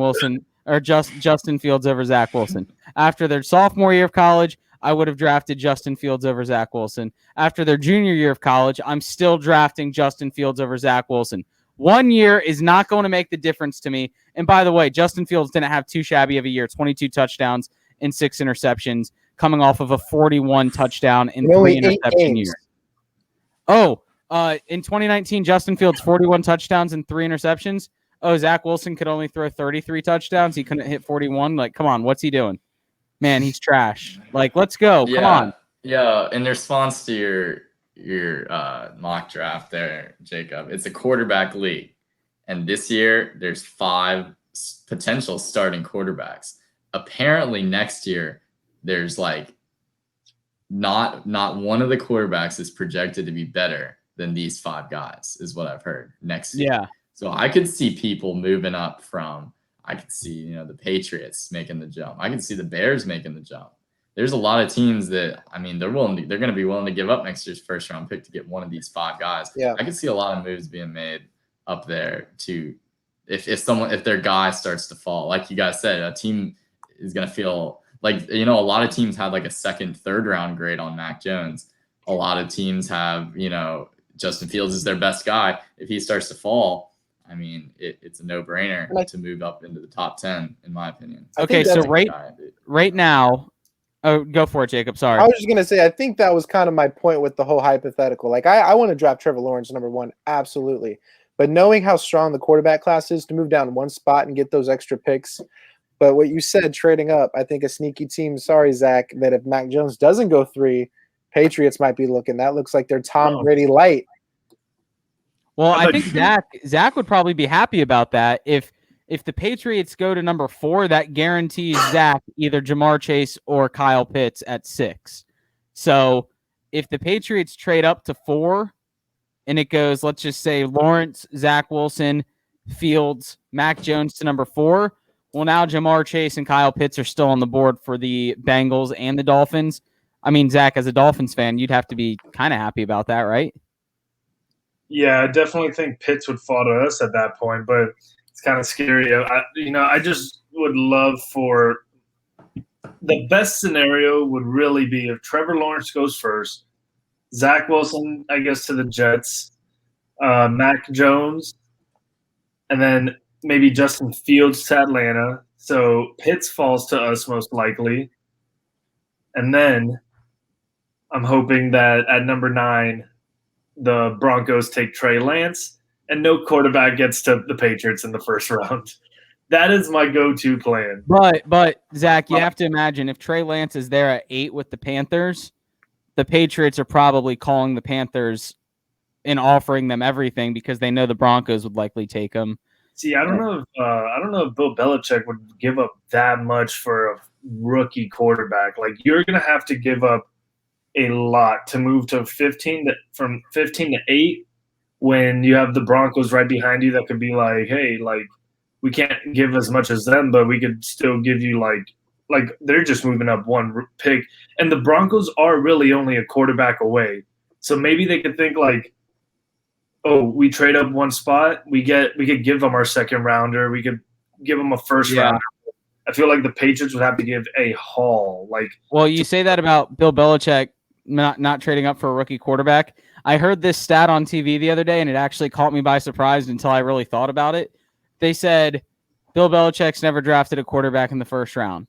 Fields over Zach Wilson. After their sophomore year of college, I would have drafted Justin Fields over Zach Wilson. After their junior year of college, I'm still drafting Justin Fields over Zach Wilson. 1 year is not going to make the difference to me. And by the way, Justin Fields didn't have too shabby of a year, 22 touchdowns and 6 interceptions, coming off of a 41 touchdown and 3 interception year. In 2019, Justin Fields, 41 touchdowns and 3 interceptions. Oh, Zach Wilson could only throw 33 touchdowns. He couldn't hit 41. Like, come on, what's he doing? Man, he's trash. Like, let's go. Come on. Yeah, in response to your mock draft there, Jacob, it's a quarterback league. And this year, there's 5 potential starting quarterbacks. Apparently, next year, there's like not one of the quarterbacks is projected to be better than these 5 guys, is what I've heard next year. Yeah. So I could see people moving up from, I could see, the Patriots making the jump. I could see the Bears making the jump. There's a lot of teams that, they're going to be willing to give up next year's first round pick to get one of these 5 guys. Yeah. I could see a lot of moves being made up there to, if their guy starts to fall, like you guys said, a team is going to feel like, a lot of teams had like a 2nd, 3rd round grade on Mac Jones. A lot of teams have, Justin Fields is their best guy. If he starts to fall, it's a no-brainer to move up into the top 10, in my opinion. Okay, so right now, Oh, go for it, Jacob. Sorry. I was just gonna say, I think that was kind of my point with the whole hypothetical. Like, I want to draft Trevor Lawrence number 1, absolutely. But knowing how strong the quarterback class is to move down one spot and get those extra picks. But what you said, trading up, I think a sneaky team. Sorry, Zach, that if Mac Jones doesn't go 3, Patriots might be looking. That looks like they're Tom Brady light. Well, I think Zach would probably be happy about that. If the Patriots go to number 4, that guarantees Zach either Jamar Chase or Kyle Pitts at 6. So if the Patriots trade up to 4 and it goes, let's just say Lawrence, Zach Wilson, Fields, Mac Jones to number 4, well, now Jamar Chase and Kyle Pitts are still on the board for the Bengals and the Dolphins. I mean, Zach, as a Dolphins fan, you'd have to be kind of happy about that, right? Yeah, I definitely think Pitts would fall to us at that point, but it's kind of scary. I just would love for the best scenario would really be if Trevor Lawrence goes first, Zach Wilson, I guess, to the Jets, Mac Jones, and then maybe Justin Fields to Atlanta. So Pitts falls to us most likely. And then I'm hoping that at number 9, the Broncos take Trey Lance, and no quarterback gets to the Patriots in the first round. That is my go-to plan. But Zach, you have to imagine if Trey Lance is there at 8 with the Panthers, the Patriots are probably calling the Panthers and offering them everything because they know the Broncos would likely take him. See, I don't know if Bill Belichick would give up that much for a rookie quarterback. Like, you're going to have to give up a lot to move to from 15 to 8 when you have the Broncos right behind you that could be like, hey, like, we can't give as much as them, but we could still give you like they're just moving up one pick. And the Broncos are really only a quarterback away. So maybe they could think like, oh, we trade up one spot, we could give them our second rounder, we could give them a first rounder. I feel like the Patriots would have to give a haul. Well, you say that about Bill Belichick not trading up for a rookie quarterback. I heard this stat on TV the other day, and it actually caught me by surprise until I really thought about it. They said Bill Belichick's never drafted a quarterback in the first round.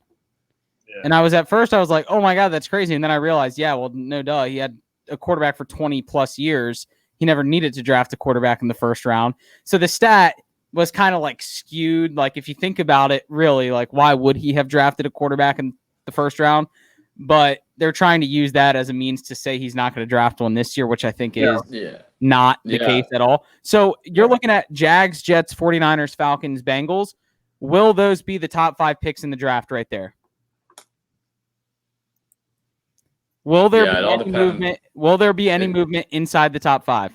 Yeah. And I was like, oh my God, that's crazy. And then I realized, yeah, well, no duh. He had a quarterback for 20 plus years. He never needed to draft a quarterback in the first round. So the stat was kind of like skewed. Like if you think about it, really, like why would he have drafted a quarterback in the first round? But they're trying to use that as a means to say he's not going to draft one this year, which I think is not the case at all. So you're looking at Jags, Jets, 49ers, Falcons, Bengals. Will those be the top 5 picks in the draft right there? Will there be any movement? Will there be any movement inside the top 5?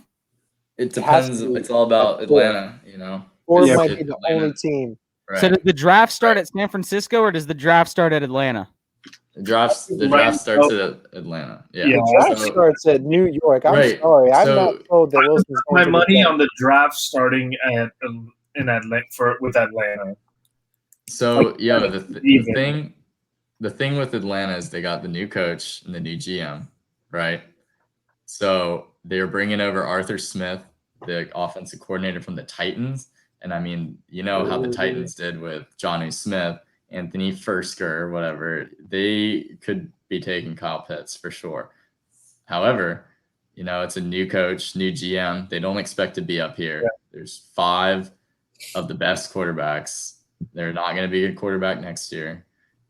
It depends. It's all about Atlanta, you know. Or it might be the only team. Right. So does the draft start at San Francisco or does the draft start at Atlanta? The draft starts at Atlanta. Yeah. The draft starts at New York. I'm sorry. I'm not told that Wilson's going to money on the draft starting in Atlanta with Atlanta. So the thing with Atlanta is they got the new coach and the new GM, right? So they're bringing over Arthur Smith, the offensive coordinator from the Titans. And I mean, you know how the Titans did with Jonnu Smith, Anthony Fursker, whatever. They could be taking Kyle Pitts for sure. However, you know, it's a new coach, new GM. They don't expect to be up here. Yeah. There's 5 of the best quarterbacks. They're not going to be a good quarterback next year.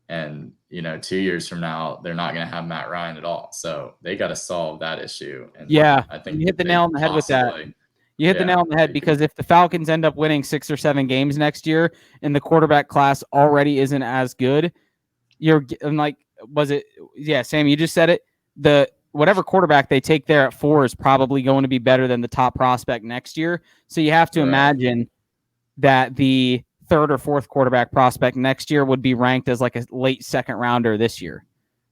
And, you know, 2 years from now, they're not going to have Matt Ryan at all. So they got to solve that issue. And I think you hit the nail on the head with that. You hit the nail on the head because if the Falcons end up winning 6 or 7 games next year and the quarterback class already isn't as good, Sam, you just said it. Whatever quarterback they take there at 4 is probably going to be better than the top prospect next year. So you have to imagine that the 3rd or 4th quarterback prospect next year would be ranked as like a late second rounder this year.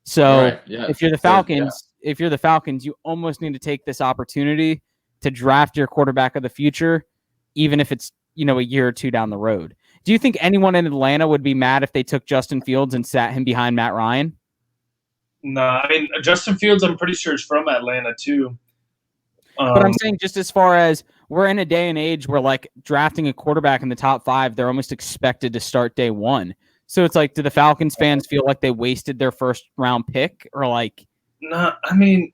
So if you're the Falcons, you almost need to take this opportunity to draft your quarterback of the future, even if it's, you know, a year or 2 down the road. Do you think anyone in Atlanta would be mad if they took Justin Fields and sat him behind Matt Ryan? No, I mean, Justin Fields, I'm pretty sure is from Atlanta too. But I'm saying just as far as we're in a day and age where like drafting a quarterback in the top 5, they're almost expected to start day 1. So it's like, do the Falcons fans feel like they wasted their first round pick, or like? No, I mean,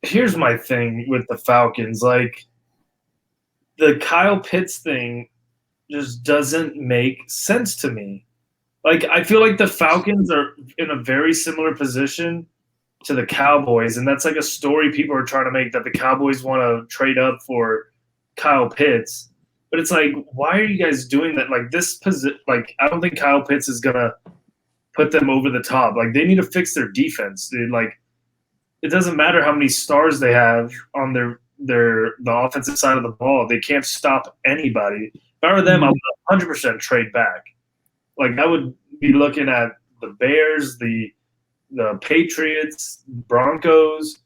here's my thing with the Falcons. Like, the Kyle Pitts thing just doesn't make sense to me. Like, I feel like the Falcons are in a very similar position to the Cowboys, and that's like a story people are trying to make, that the Cowboys want to trade up for Kyle Pitts. But it's like, why are you guys doing that? Like, I don't think Kyle Pitts is gonna put them over the top. Like, they need to fix their defense, dude. Like, it doesn't matter how many stars they have on the offensive side of the ball. They can't stop anybody. If I were them, I would 100% trade back. Like, I would be looking at the Bears, the Patriots, Broncos,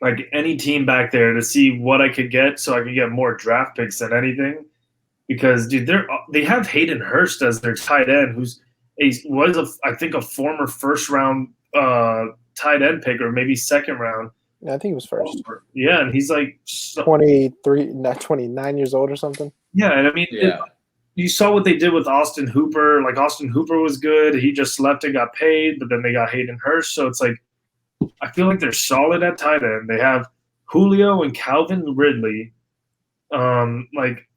like any team back there to see what I could get, so I could get more draft picks than anything. Because, dude, they have Hayden Hurst as their tight end, I think a former first round tight end pick, or maybe second round. I think he was first. Yeah, and he's like 29 years old or something. Yeah, and I mean, you saw what they did with Austin Hooper. Like, Austin Hooper was good. He just left and got paid, but then they got Hayden Hurst. So it's like, I feel like they're solid at tight end. They have Julio and Calvin Ridley. Like,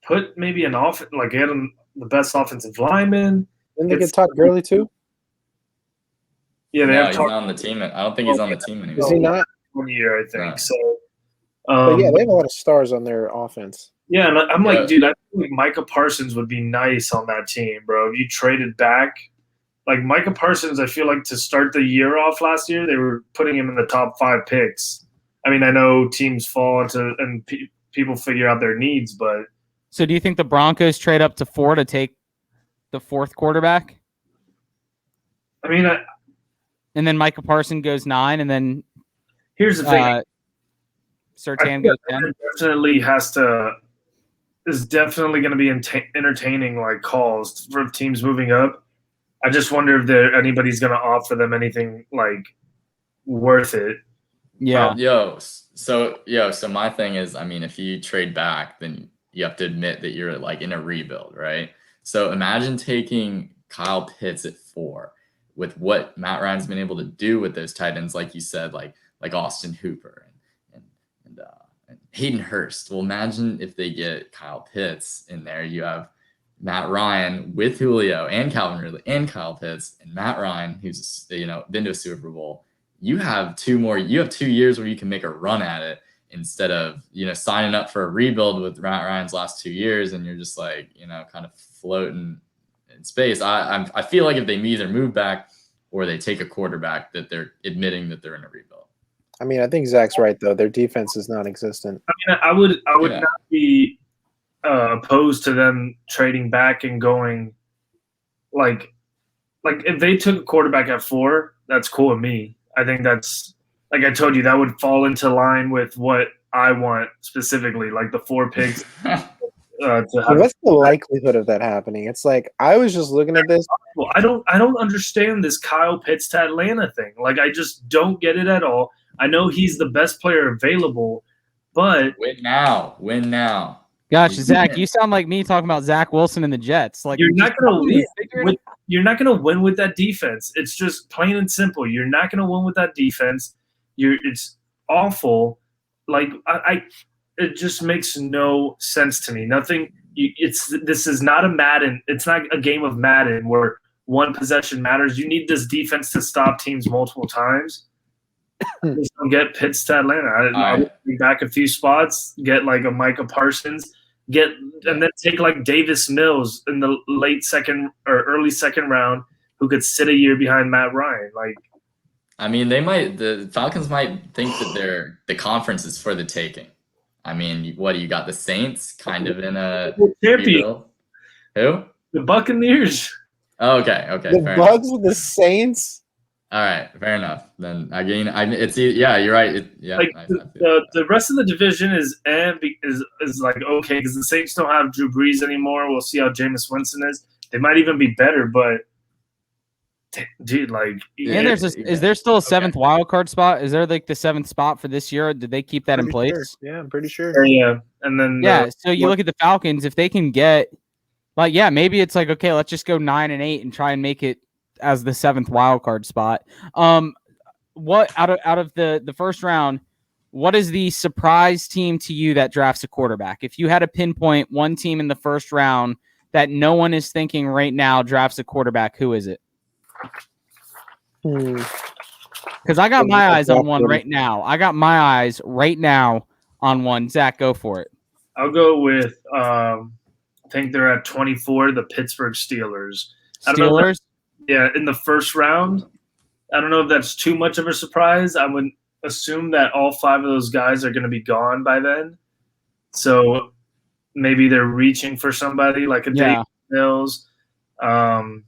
put maybe get them the best offensive lineman. Didn't they get Todd Gurley too? Yeah, they have he's not on the team. I don't think he's on the team anymore. Is he not? 1 year, I think. No. So, But yeah, they have a lot of stars on their offense. Yeah, and I'm like, dude, I think Micah Parsons would be nice on that team, bro. If you traded back, like Micah Parsons, I feel like to start the year off last year, they were putting him in the top 5 picks. I mean, I know teams fall into and people figure out their needs, but. So do you think the Broncos trade up to 4 to take the 4th quarterback? I mean, and then Micah Parsons goes 9, and then here's the thing. Surtain goes 10. Is definitely going to be entertaining, like, calls for teams moving up. I just wonder if anybody's going to offer them anything like worth it. Yeah. So my thing is, I mean, if you trade back, then you have to admit that you're like in a rebuild, right? So imagine taking Kyle Pitts at 4 with what Matt Ryan's been able to do with those tight ends, like you said, like Austin Hooper and Hayden Hurst. Well, imagine if they get Kyle Pitts in there. You have Matt Ryan with Julio and Calvin Ridley and Kyle Pitts and Matt Ryan, who's been to a Super Bowl. You have 2 years where you can make a run at it, instead of signing up for a rebuild with Matt Ryan's last 2 years, and you're just like kind of floating in space. I feel like if they either move back or they take a quarterback, that they're admitting that they're in a rebuild. I mean, I think Zach's right though. Their defense is non-existent. I mean, I would not be opposed to them trading back and going like if they took a quarterback at 4, that's cool with me. I think that's, like I told you, that would fall into line with what I want specifically, like the 4 picks. What's the likelihood of that happening? It's like, I was just looking at this. Well, I don't understand this Kyle Pitts to Atlanta thing. Like, I just don't get it at all. I know he's the best player available, but win now. Gosh, Zach, you sound like me talking about Zach Wilson and the Jets. Like, you're not gonna win. You're not gonna win with that defense. It's just plain and simple. You're not gonna win with that defense. It's awful. Like, it just makes no sense to me. This is not a Madden. It's not a game of Madden where one possession matters. You need this defense to stop teams multiple times. Just don't get Pitts to Atlanta. I would be back a few spots, get like a Micah Parsons, and then take like Davis Mills in the late 2nd or early 2nd round, who could sit a year behind Matt Ryan. Like, I mean, the Falcons might think that the conference is for the taking. I mean, what, you got the Saints kind of in a champion. Who? The Buccaneers. Oh, okay. The Bucs with the Saints. All right, fair enough. Then again, you're right. The rest of the division is like okay, because the Saints don't have Drew Brees anymore. We'll see how Jameis Winston is. They might even be better, but dude, like, and is there still a 7th wild card spot? Is there like the 7th spot for this year? Did they keep that in place? Sure. Yeah, I'm pretty sure. Yeah, and then so you look at the Falcons. If they can get Like, yeah, maybe it's like, okay, let's just go 9-8 and try and make it as the 7th wild card spot. What out of the first round, what is the surprise team to you that drafts a quarterback? If you had to pinpoint one team in the first round that no one is thinking right now drafts a quarterback, who is it? Because I got my eyes on one right now. On one. Zach, go for it. I'll go with I think they're at 24, the Pittsburgh Steelers. Steelers? Yeah, in the first round. I don't know if that's too much of a surprise. I would assume that all 5 of those guys are going to be gone by then. So maybe they're reaching for somebody like a Dave Mills. But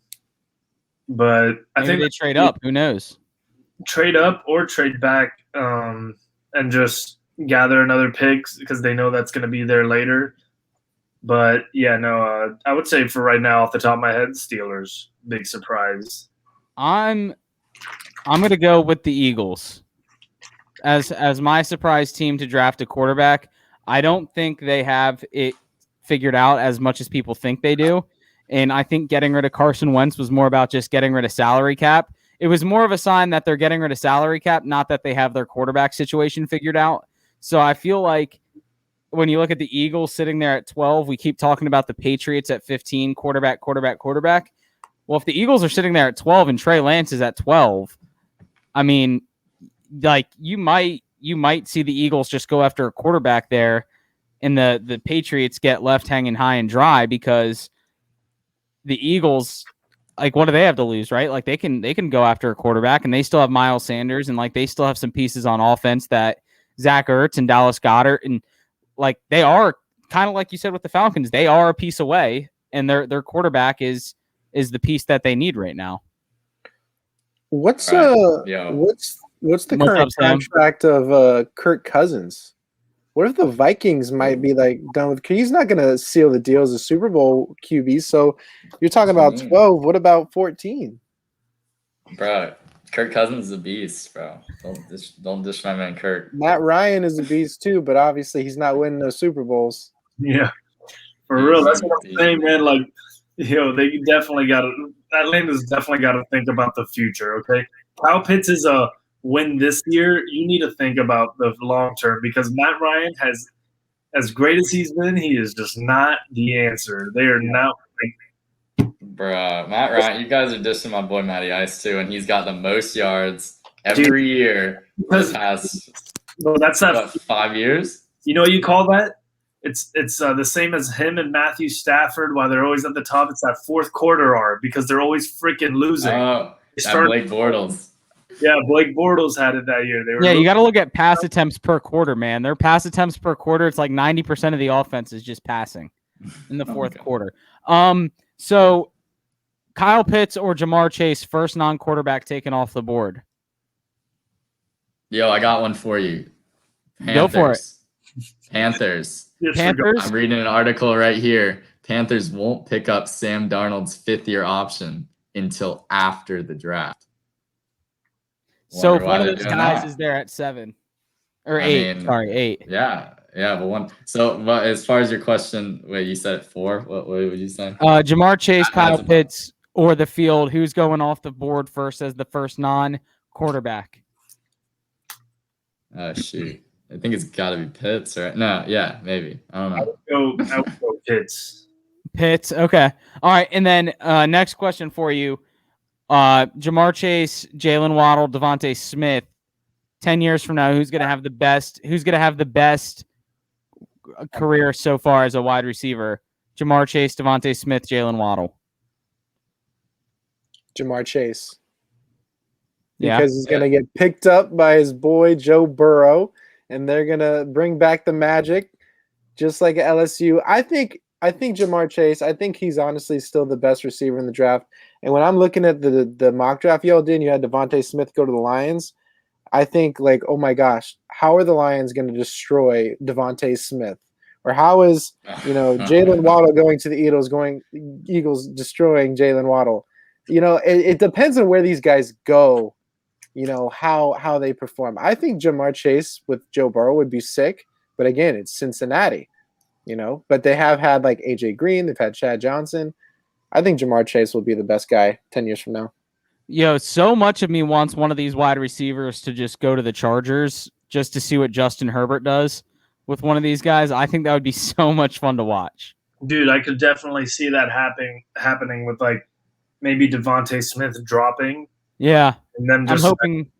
I think they trade up. Who knows? Trade up or trade back and just gather another pick because they know that's going to be there later. But yeah, no, I would say for right now, off the top of my head, Steelers, big surprise. I'm going to go with the Eagles as my surprise team to draft a quarterback. I don't think they have it figured out as much as people think they do. And I think getting rid of Carson Wentz was more about just getting rid of salary cap. It was more of a sign that they're getting rid of salary cap, not that they have their quarterback situation figured out. So I feel like when you look at the Eagles sitting there at 12, we keep talking about the Patriots at 15, quarterback. Well, if the Eagles are sitting there at 12 and Trey Lance is at 12, I mean, like you might see the Eagles just go after a quarterback there, and the Patriots get left hanging high and dry because the Eagles, like, what do they have to lose, right? Like they can go after a quarterback, and they still have Miles Sanders, and like they still have some pieces on offense that Zach Ertz and Dallas Goedert, and like they are kind of like you said with the Falcons, they are a piece away, and their quarterback is the piece that they need right now. What's the current contract of Kirk Cousins? What if the Vikings might be like done with? He's not going to seal the deal as a Super Bowl QB. So you're talking about 12. What about 14? Bro, Kirk Cousins is a beast, bro. Don't dish my man Kirk. Matt Ryan is a beast too, but obviously he's not winning those Super Bowls. Yeah, for real. That's what I'm saying, man. Like, they definitely got to. Atlanta's definitely got to think about the future. Okay, Kyle Pitts is a win this year. You need to think about the long term because Matt Ryan has, as great as he's been, he is just not the answer. They are not. Bruh, Matt Ryan, you guys are dissing my boy Matty Ice too, and he's got the most yards every year for the past. Well, that's not 5 years. You know what you call that? It's the same as him and Matthew Stafford. While they're always at the top, it's that fourth quarter arc because they're always freaking losing. Oh, Blake Bortles. Yeah, Blake Bortles had it that year. You got to look at pass attempts per quarter, man. Their pass attempts per quarter, it's like 90% of the offense is just passing in the fourth quarter. So Kyle Pitts or Jamar Chase, first non-quarterback taken off the board. Yo, I got one for you. Panthers. Go for it. Panthers. Panthers. I'm reading an article right here. Panthers won't pick up Sam Darnold's fifth-year option until after the draft. So if one of those guys is there at 7 or 8, 8. Yeah, but one. So, as far as your question, wait, you said 4. What would you say? Jamar Chase, Kyle Pitts, or the field. Who's going off the board first as the first non-quarterback? Oh shoot. I think it's got to be Pitts, right? No, yeah, maybe. I don't know. I would go Pitts. Pitts, okay. All right, and then next question for you. Jamar Chase, Jalen Waddle, Devontae Smith. 10 years from now, who's going to have the best? Who's going to have the best career so far as a wide receiver? Jamar Chase, Devontae Smith, Jalen Waddle. Jamar Chase. Because he's going to get picked up by his boy Joe Burrow, and they're going to bring back the magic, just like at LSU. I think Jamar Chase, I think he's honestly still the best receiver in the draft. And when I'm looking at the mock draft y'all did, and you had Devontae Smith go to the Lions, I think, like, oh my gosh, how are the Lions going to destroy Devontae Smith? Or how is, Jalen Waddle going to the Eagles destroying Jalen Waddle? It depends on where these guys go, how they perform. I think Jamar Chase with Joe Burrow would be sick, but again, it's Cincinnati. But they have had like AJ Green, they've had Chad Johnson. I think Jamar Chase will be the best guy 10 years from now. So much of me wants one of these wide receivers to just go to the Chargers just to see what Justin Herbert does with one of these guys. I think that would be so much fun to watch. Dude, I could definitely see that happening with like maybe Devontae Smith dropping. Yeah. And then I'm hoping.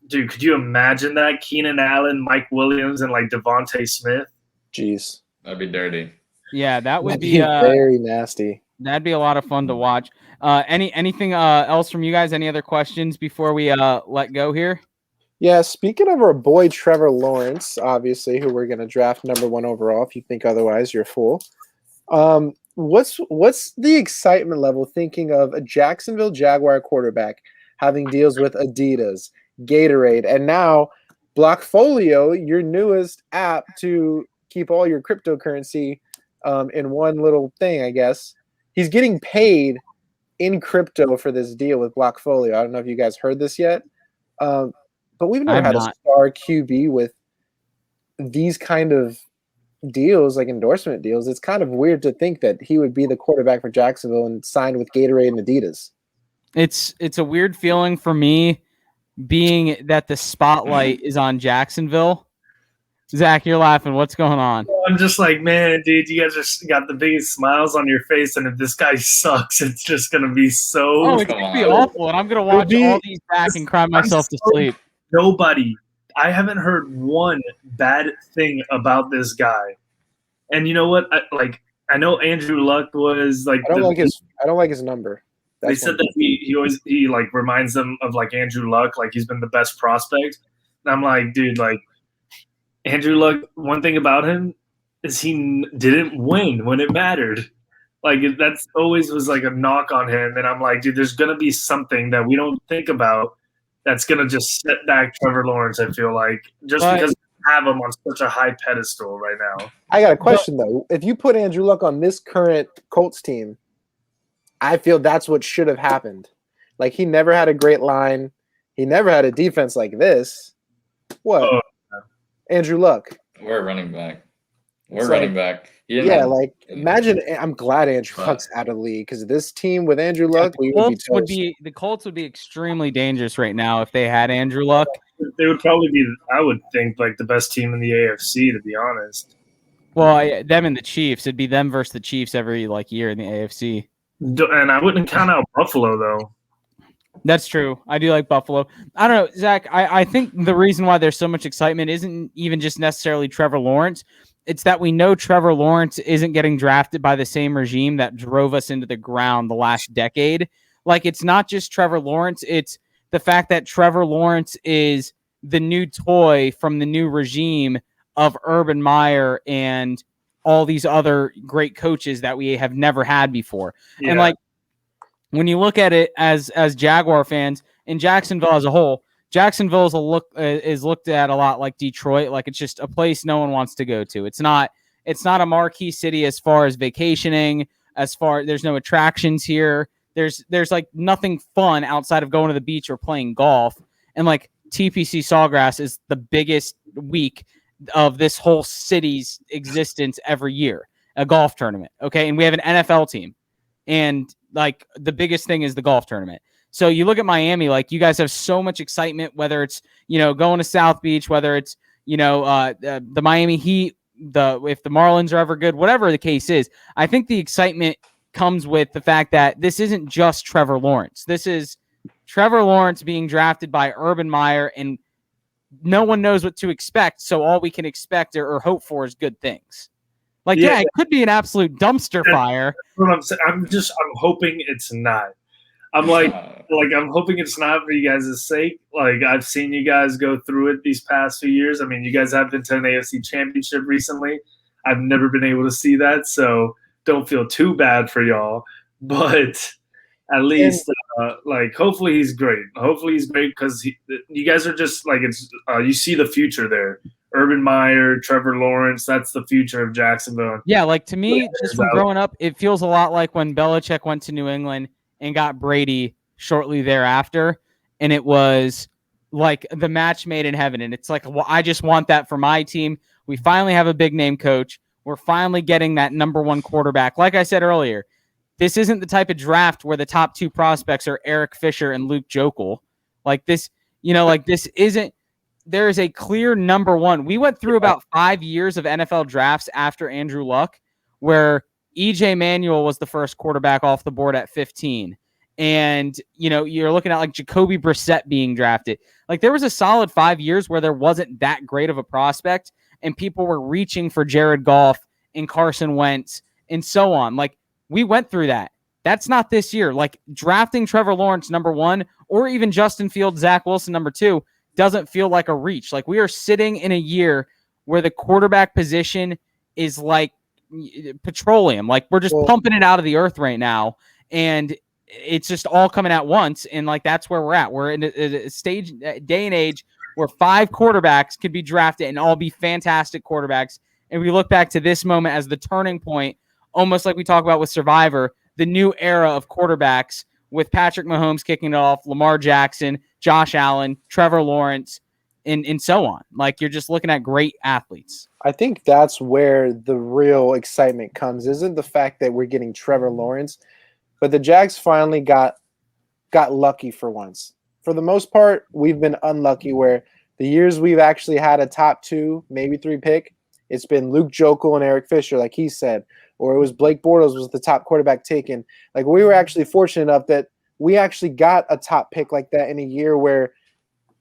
Dude, could you imagine that? Keenan Allen, Mike Williams, and like Devontae Smith? Jeez. That'd be dirty. Yeah, that would That'd be very nasty. That'd be a lot of fun to watch. Anything else from you guys? Any other questions before we let go here? Yeah, speaking of our boy Trevor Lawrence, obviously, who we're going to draft number 1 overall. If you think otherwise, you're a fool. What's the excitement level thinking of a Jacksonville Jaguar quarterback having deals with Adidas, Gatorade, and now Blockfolio, your newest app to keep all your cryptocurrency in one little thing, I guess. He's getting paid in crypto for this deal with Blockfolio. I don't know if you guys heard this yet, but we've never had a star QB with these kind of deals, like endorsement deals. It's kind of weird to think that he would be the quarterback for Jacksonville and signed with Gatorade and Adidas. It's a weird feeling for me, being that the spotlight is on Jacksonville. Zach, you're laughing. What's going on? I'm just like, man, dude, you guys just got the biggest smiles on your face, and if this guy sucks, it's just gonna be so. Oh, it's gonna be awful, and I'm gonna watch all these back and cry myself to sleep. Nobody. I haven't heard one bad thing about this guy, and you know what? I know Andrew Luck was like. I don't like his number. They said that he like reminds them of like Andrew Luck, like he's been the best prospect. And I'm like, dude, like Andrew Luck. One thing about him is he didn't win when it mattered. Like that's always was like a knock on him. And I'm like, dude, there's gonna be something that we don't think about that's gonna just set back Trevor Lawrence. I feel like because we have him on such a high pedestal right now. I got a question though. If you put Andrew Luck on this current Colts team, I feel that's what should have happened. Like he never had a great line. He never had a defense like this. What? Oh. Andrew Luck. We're a running back. Running back. Imagine. I'm glad Andrew Luck's out of the league because this team with Andrew Luck, the Colts would be extremely dangerous right now if they had Andrew Luck. They would probably be, I would think, like the best team in the AFC, to be honest. Well, them and the Chiefs. It'd be them versus the Chiefs every year in the AFC. And I wouldn't count out Buffalo though. That's true. I do like Buffalo. I don't know, Zach. I think the reason why there's so much excitement isn't even just necessarily Trevor Lawrence. It's that we know Trevor Lawrence isn't getting drafted by the same regime that drove us into the ground the last decade. Like, it's not just Trevor Lawrence. It's the fact that Trevor Lawrence is the new toy from the new regime of Urban Meyer and all these other great coaches that we have never had before. Yeah. And like, when you look at it as Jaguar fans in Jacksonville as a whole, Jacksonville is looked at a lot like Detroit. Like, it's just a place no one wants to go to. It's not a marquee city as far as vacationing, there's no attractions here. There's like nothing fun outside of going to the beach or playing golf. And like TPC Sawgrass is the biggest week of this whole city's existence every year, a golf tournament. Okay. And we have an NFL team, and like the biggest thing is the golf tournament. So you look at Miami, like you guys have so much excitement, whether it's, going to South Beach, whether it's, the Miami Heat, if the Marlins are ever good, whatever the case is. I think the excitement comes with the fact that this isn't just Trevor Lawrence. This is Trevor Lawrence being drafted by Urban Meyer, and no one knows what to expect. So all we can expect or hope for is good things. Like, yeah, it could be an absolute dumpster fire. What I'm saying. I'm hoping it's not. I'm hoping it's not for you guys' sake. Like, I've seen you guys go through it these past few years. I mean, you guys have been to an AFC championship recently. I've never been able to see that, so don't feel too bad for y'all. But at least, hopefully he's great. Hopefully he's great because you guys are just like, it's you see the future there. Urban Meyer, Trevor Lawrence, that's the future of Jacksonville. Yeah, like to me, just from growing up, it feels a lot like when Belichick went to New England and got Brady shortly thereafter. And it was like the match made in heaven. And it's like, well, I just want that for my team. We finally have a big name coach. We're finally getting that number one quarterback. Like I said earlier, this isn't the type of draft where the top two prospects are Eric Fisher and Luke Jokel. Like this, this isn't. There is a clear number one. We went through about 5 years of NFL drafts after Andrew Luck, where EJ Manuel was the first quarterback off the board at 15. And, you're looking at like Jacoby Brissett being drafted. Like there was a solid 5 years where there wasn't that great of a prospect and people were reaching for Jared Goff and Carson Wentz and so on. Like we went through that. That's not this year. Like drafting Trevor Lawrence number one or even Justin Fields, Zach Wilson number two doesn't feel like a reach. Like we are sitting in a year where the quarterback position is like petroleum. Like we're just pumping it out of the earth right now. And it's just all coming at once. And like, that's where we're at. We're in a day and age where 5 quarterbacks could be drafted and all be fantastic quarterbacks. And we look back to this moment as the turning point, almost like we talk about with Survivor, the new era of quarterbacks with Patrick Mahomes kicking it off, Lamar Jackson, Josh Allen, Trevor Lawrence, and so on. Like you're just looking at great athletes. I think that's where the real excitement comes. Isn't the fact that we're getting Trevor Lawrence, but the Jags finally got lucky for once. For the most part, we've been unlucky where the years we've actually had a top 2, maybe 3 pick, it's been Luke Jokel and Eric Fisher, like he said, or it was Blake Bortles was the top quarterback taken. Like we were actually fortunate enough that we actually got a top pick like that in a year where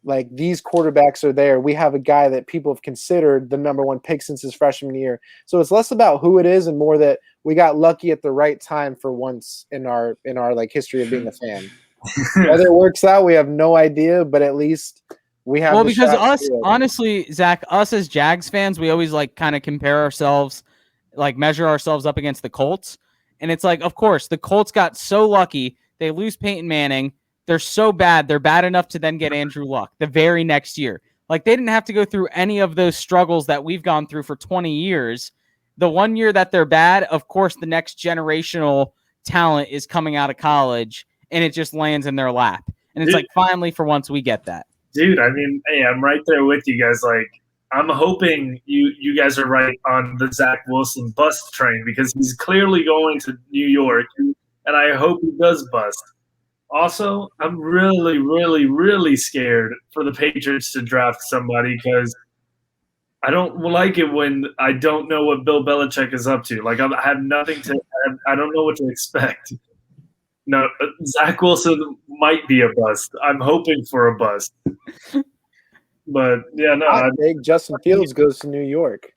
like these quarterbacks are there. We have a guy that people have considered the number one pick since his freshman year. So it's less about who it is and more that we got lucky at the right time for once in our like history of being a fan. Whether it works out, we have no idea, but at least we have. Well, because us, honestly, Zach, us as Jags fans, we always like kind of compare ourselves, like measure ourselves up against the Colts. And it's like, of course, the Colts got so lucky. They lose Peyton Manning. They're so bad. They're bad enough to then get Andrew Luck the very next year. Like they didn't have to go through any of those struggles that we've gone through for 20 years. The one year that they're bad, of course, the next generational talent is coming out of college and it just lands in their lap. And it's like, finally, for once, we get that. Dude, I mean, hey, I'm right there with you guys. Like, I'm hoping you guys are right on the Zach Wilson bust train because he's clearly going to New York, and I hope he does bust. Also, I'm really, really, really scared for the Patriots to draft somebody because I don't like it when I don't know what Bill Belichick is up to. Like, I have nothing to – I don't know what to expect. No, Zach Wilson might be a bust. I'm hoping for a bust. But, yeah, no. I think Justin Fields goes to New York.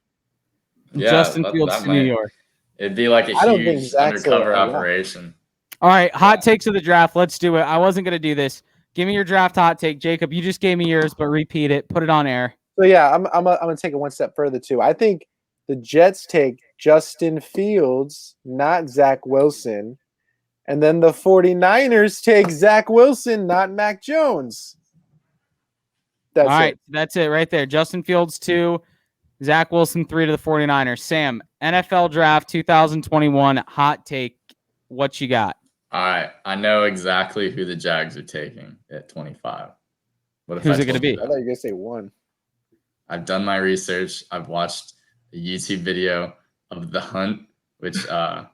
Yeah, Justin Fields to New York. It'd be like a huge undercover operation. All right, hot takes of the draft. Let's do it. I wasn't going to do this. Give me your draft hot take. Jacob, you just gave me yours, but repeat it. Put it on air. So, yeah, I'm going to take it one step further, too. I think the Jets take Justin Fields, not Zach Wilson. And then the 49ers take Zach Wilson, not Mac Jones. All right, that's it right there. Justin Fields 2, Zach Wilson 3 to the 49ers. Sam, NFL Draft 2021, hot take. What you got? All right, I know exactly who the Jags are taking at 25. Who's it going to be? I thought you were going to say 1. I've done my research. I've watched a YouTube video of The Hunt, which is I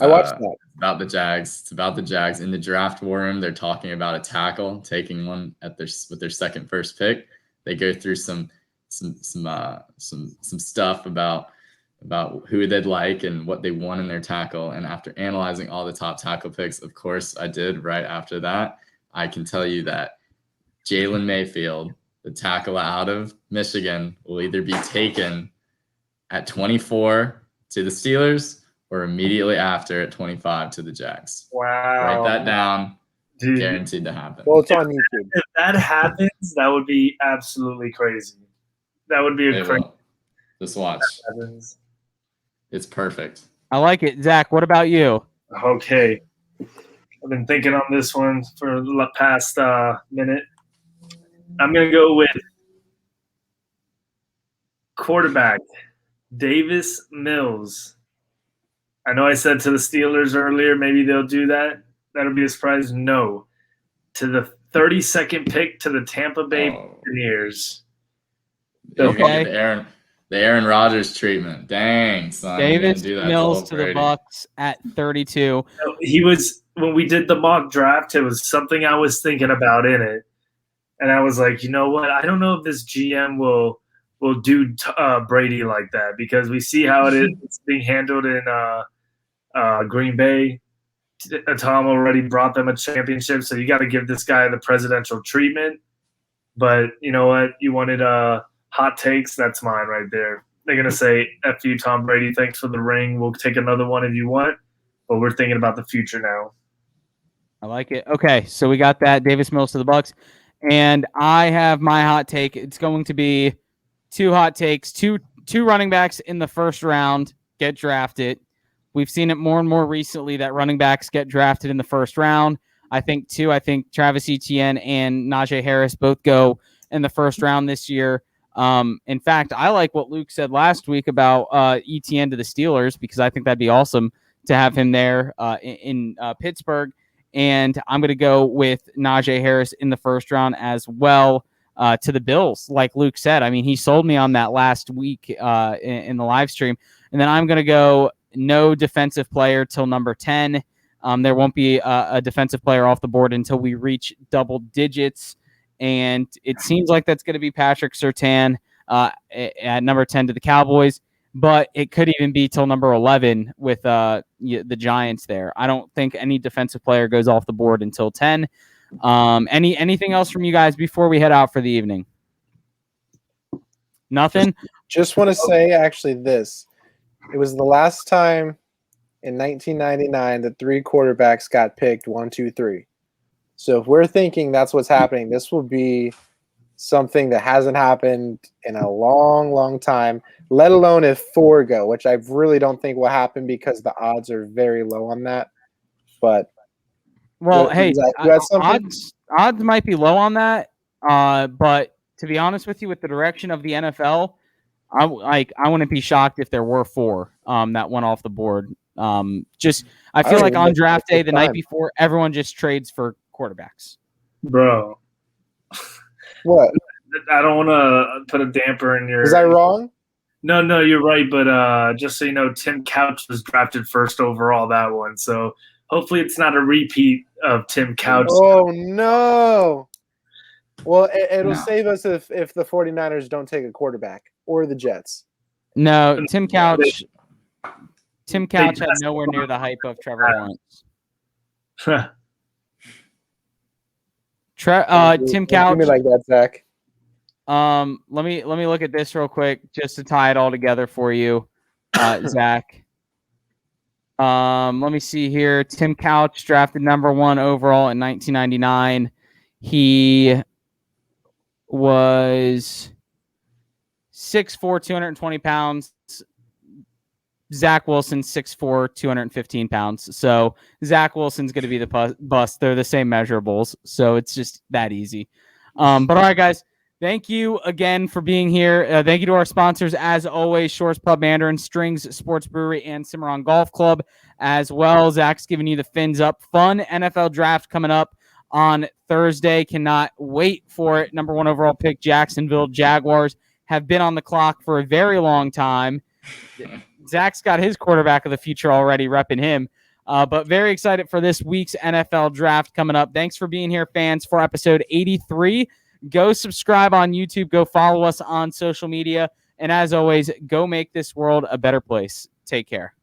watched that. About the Jags. It's about the Jags. In the draft war room, they're talking about a tackle, taking one with their second first pick. They go through some stuff about who they'd like and what they want in their tackle. And after analyzing all the top tackle picks, of course I did right after that, I can tell you that Jalen Mayfield, the tackle out of Michigan, will either be taken at 24 to the Steelers or immediately after at 25 to the Jags. Wow. Write that down. Dude. Guaranteed to happen. Well, it's on YouTube. If that happens, that would be absolutely crazy. That would be a crazy. Just watch. It's perfect. I like it. Zach, what about you? Okay. I've been thinking on this one for the past minute. I'm going to go with quarterback Davis Mills. I know I said to the Steelers earlier, maybe they'll do that. That'll be a surprise. No. To the 32nd pick to the Tampa Bay Buccaneers. They The Aaron Rodgers treatment. Dang, son. You're Davis gonna do that Mills to to the Brady. Bucks at 32. He was, when we did the mock draft, it was something I was thinking about in it. And I was like, you know what? I don't know if this GM will do Brady like that, because we see how it's being handled in Green Bay. Tom already brought them a championship, so you got to give this guy the presidential treatment. But you know what? You wanted hot takes? That's mine right there. They're going to say, F you, Tom Brady. Thanks for the ring. We'll take another one if you want. But we're thinking about the future now. I like it. Okay, so we got that. Davis Mills to the Bucks. And I have my hot take. It's going to be two hot takes. Two running backs in the first round get drafted. We've seen it more and more recently that running backs get drafted in the first round. I think Travis Etienne and Najee Harris both go in the first round this year. In fact, I like what Luke said last week about Etienne to the Steelers, because I think that'd be awesome to have him there in Pittsburgh. And I'm going to go with Najee Harris in the first round as well to the Bills. Like Luke said, I mean, he sold me on that last week in the live stream. And then I'm going to go no defensive player till number 10. There won't be a defensive player off the board until we reach double digits. And it seems like that's going to be Patrick Surtain at number 10 to the Cowboys. But it could even be till number 11 with the Giants there. I don't think any defensive player goes off the board until 10. Anything else from you guys before we head out for the evening? Nothing? Just want to say actually this. It was the last time in 1999 that 3 quarterbacks got picked 1, 2, 3. So if we're thinking that's what's happening, this will be something that hasn't happened in a long, long time, let alone if 4 go, which I really don't think will happen because the odds are very low on that. But well, hey, you had something? odds might be low on that, but to be honest with you, with the direction of the NFL, I wouldn't be shocked if there were 4 that went off the board. I feel like on draft day, the night before, everyone just trades for quarterbacks. Bro. What? I don't want to put a damper in your... Was I wrong? No, you're right. But just so you know, Tim Couch was drafted first overall that one. So hopefully it's not a repeat of Tim Couch. Oh, no. Well, it'll save us if the 49ers don't take a quarterback or the Jets. No, Tim Couch had nowhere near the hype of Trevor Lawrence. Tim Couch. Give me like that, Zach. Let me look at this real quick just to tie it all together for you, Zach. Let me see here. Tim Couch drafted number 1 overall in 1999. He was 6'4", 220 pounds. Zach Wilson, 6'4", 215 pounds. So Zach Wilson's going to be the bust. They're the same measurables. So it's just that easy. But all right, guys, thank you again for being here. Thank you to our sponsors, as always, Shores Pub Mandarin, Strings Sports Brewery, and Cimarron Golf Club as well. Zach's giving you the fins up. Fun NFL draft coming up on Thursday. Cannot wait for it. Number 1 overall pick, Jacksonville Jaguars, have been on the clock for a very long time. Zach's got his quarterback of the future already, repping him. But very excited for this week's NFL draft coming up. Thanks for being here, fans, for episode 83. Go subscribe on YouTube. Go follow us on social media. And as always, go make this world a better place. Take care.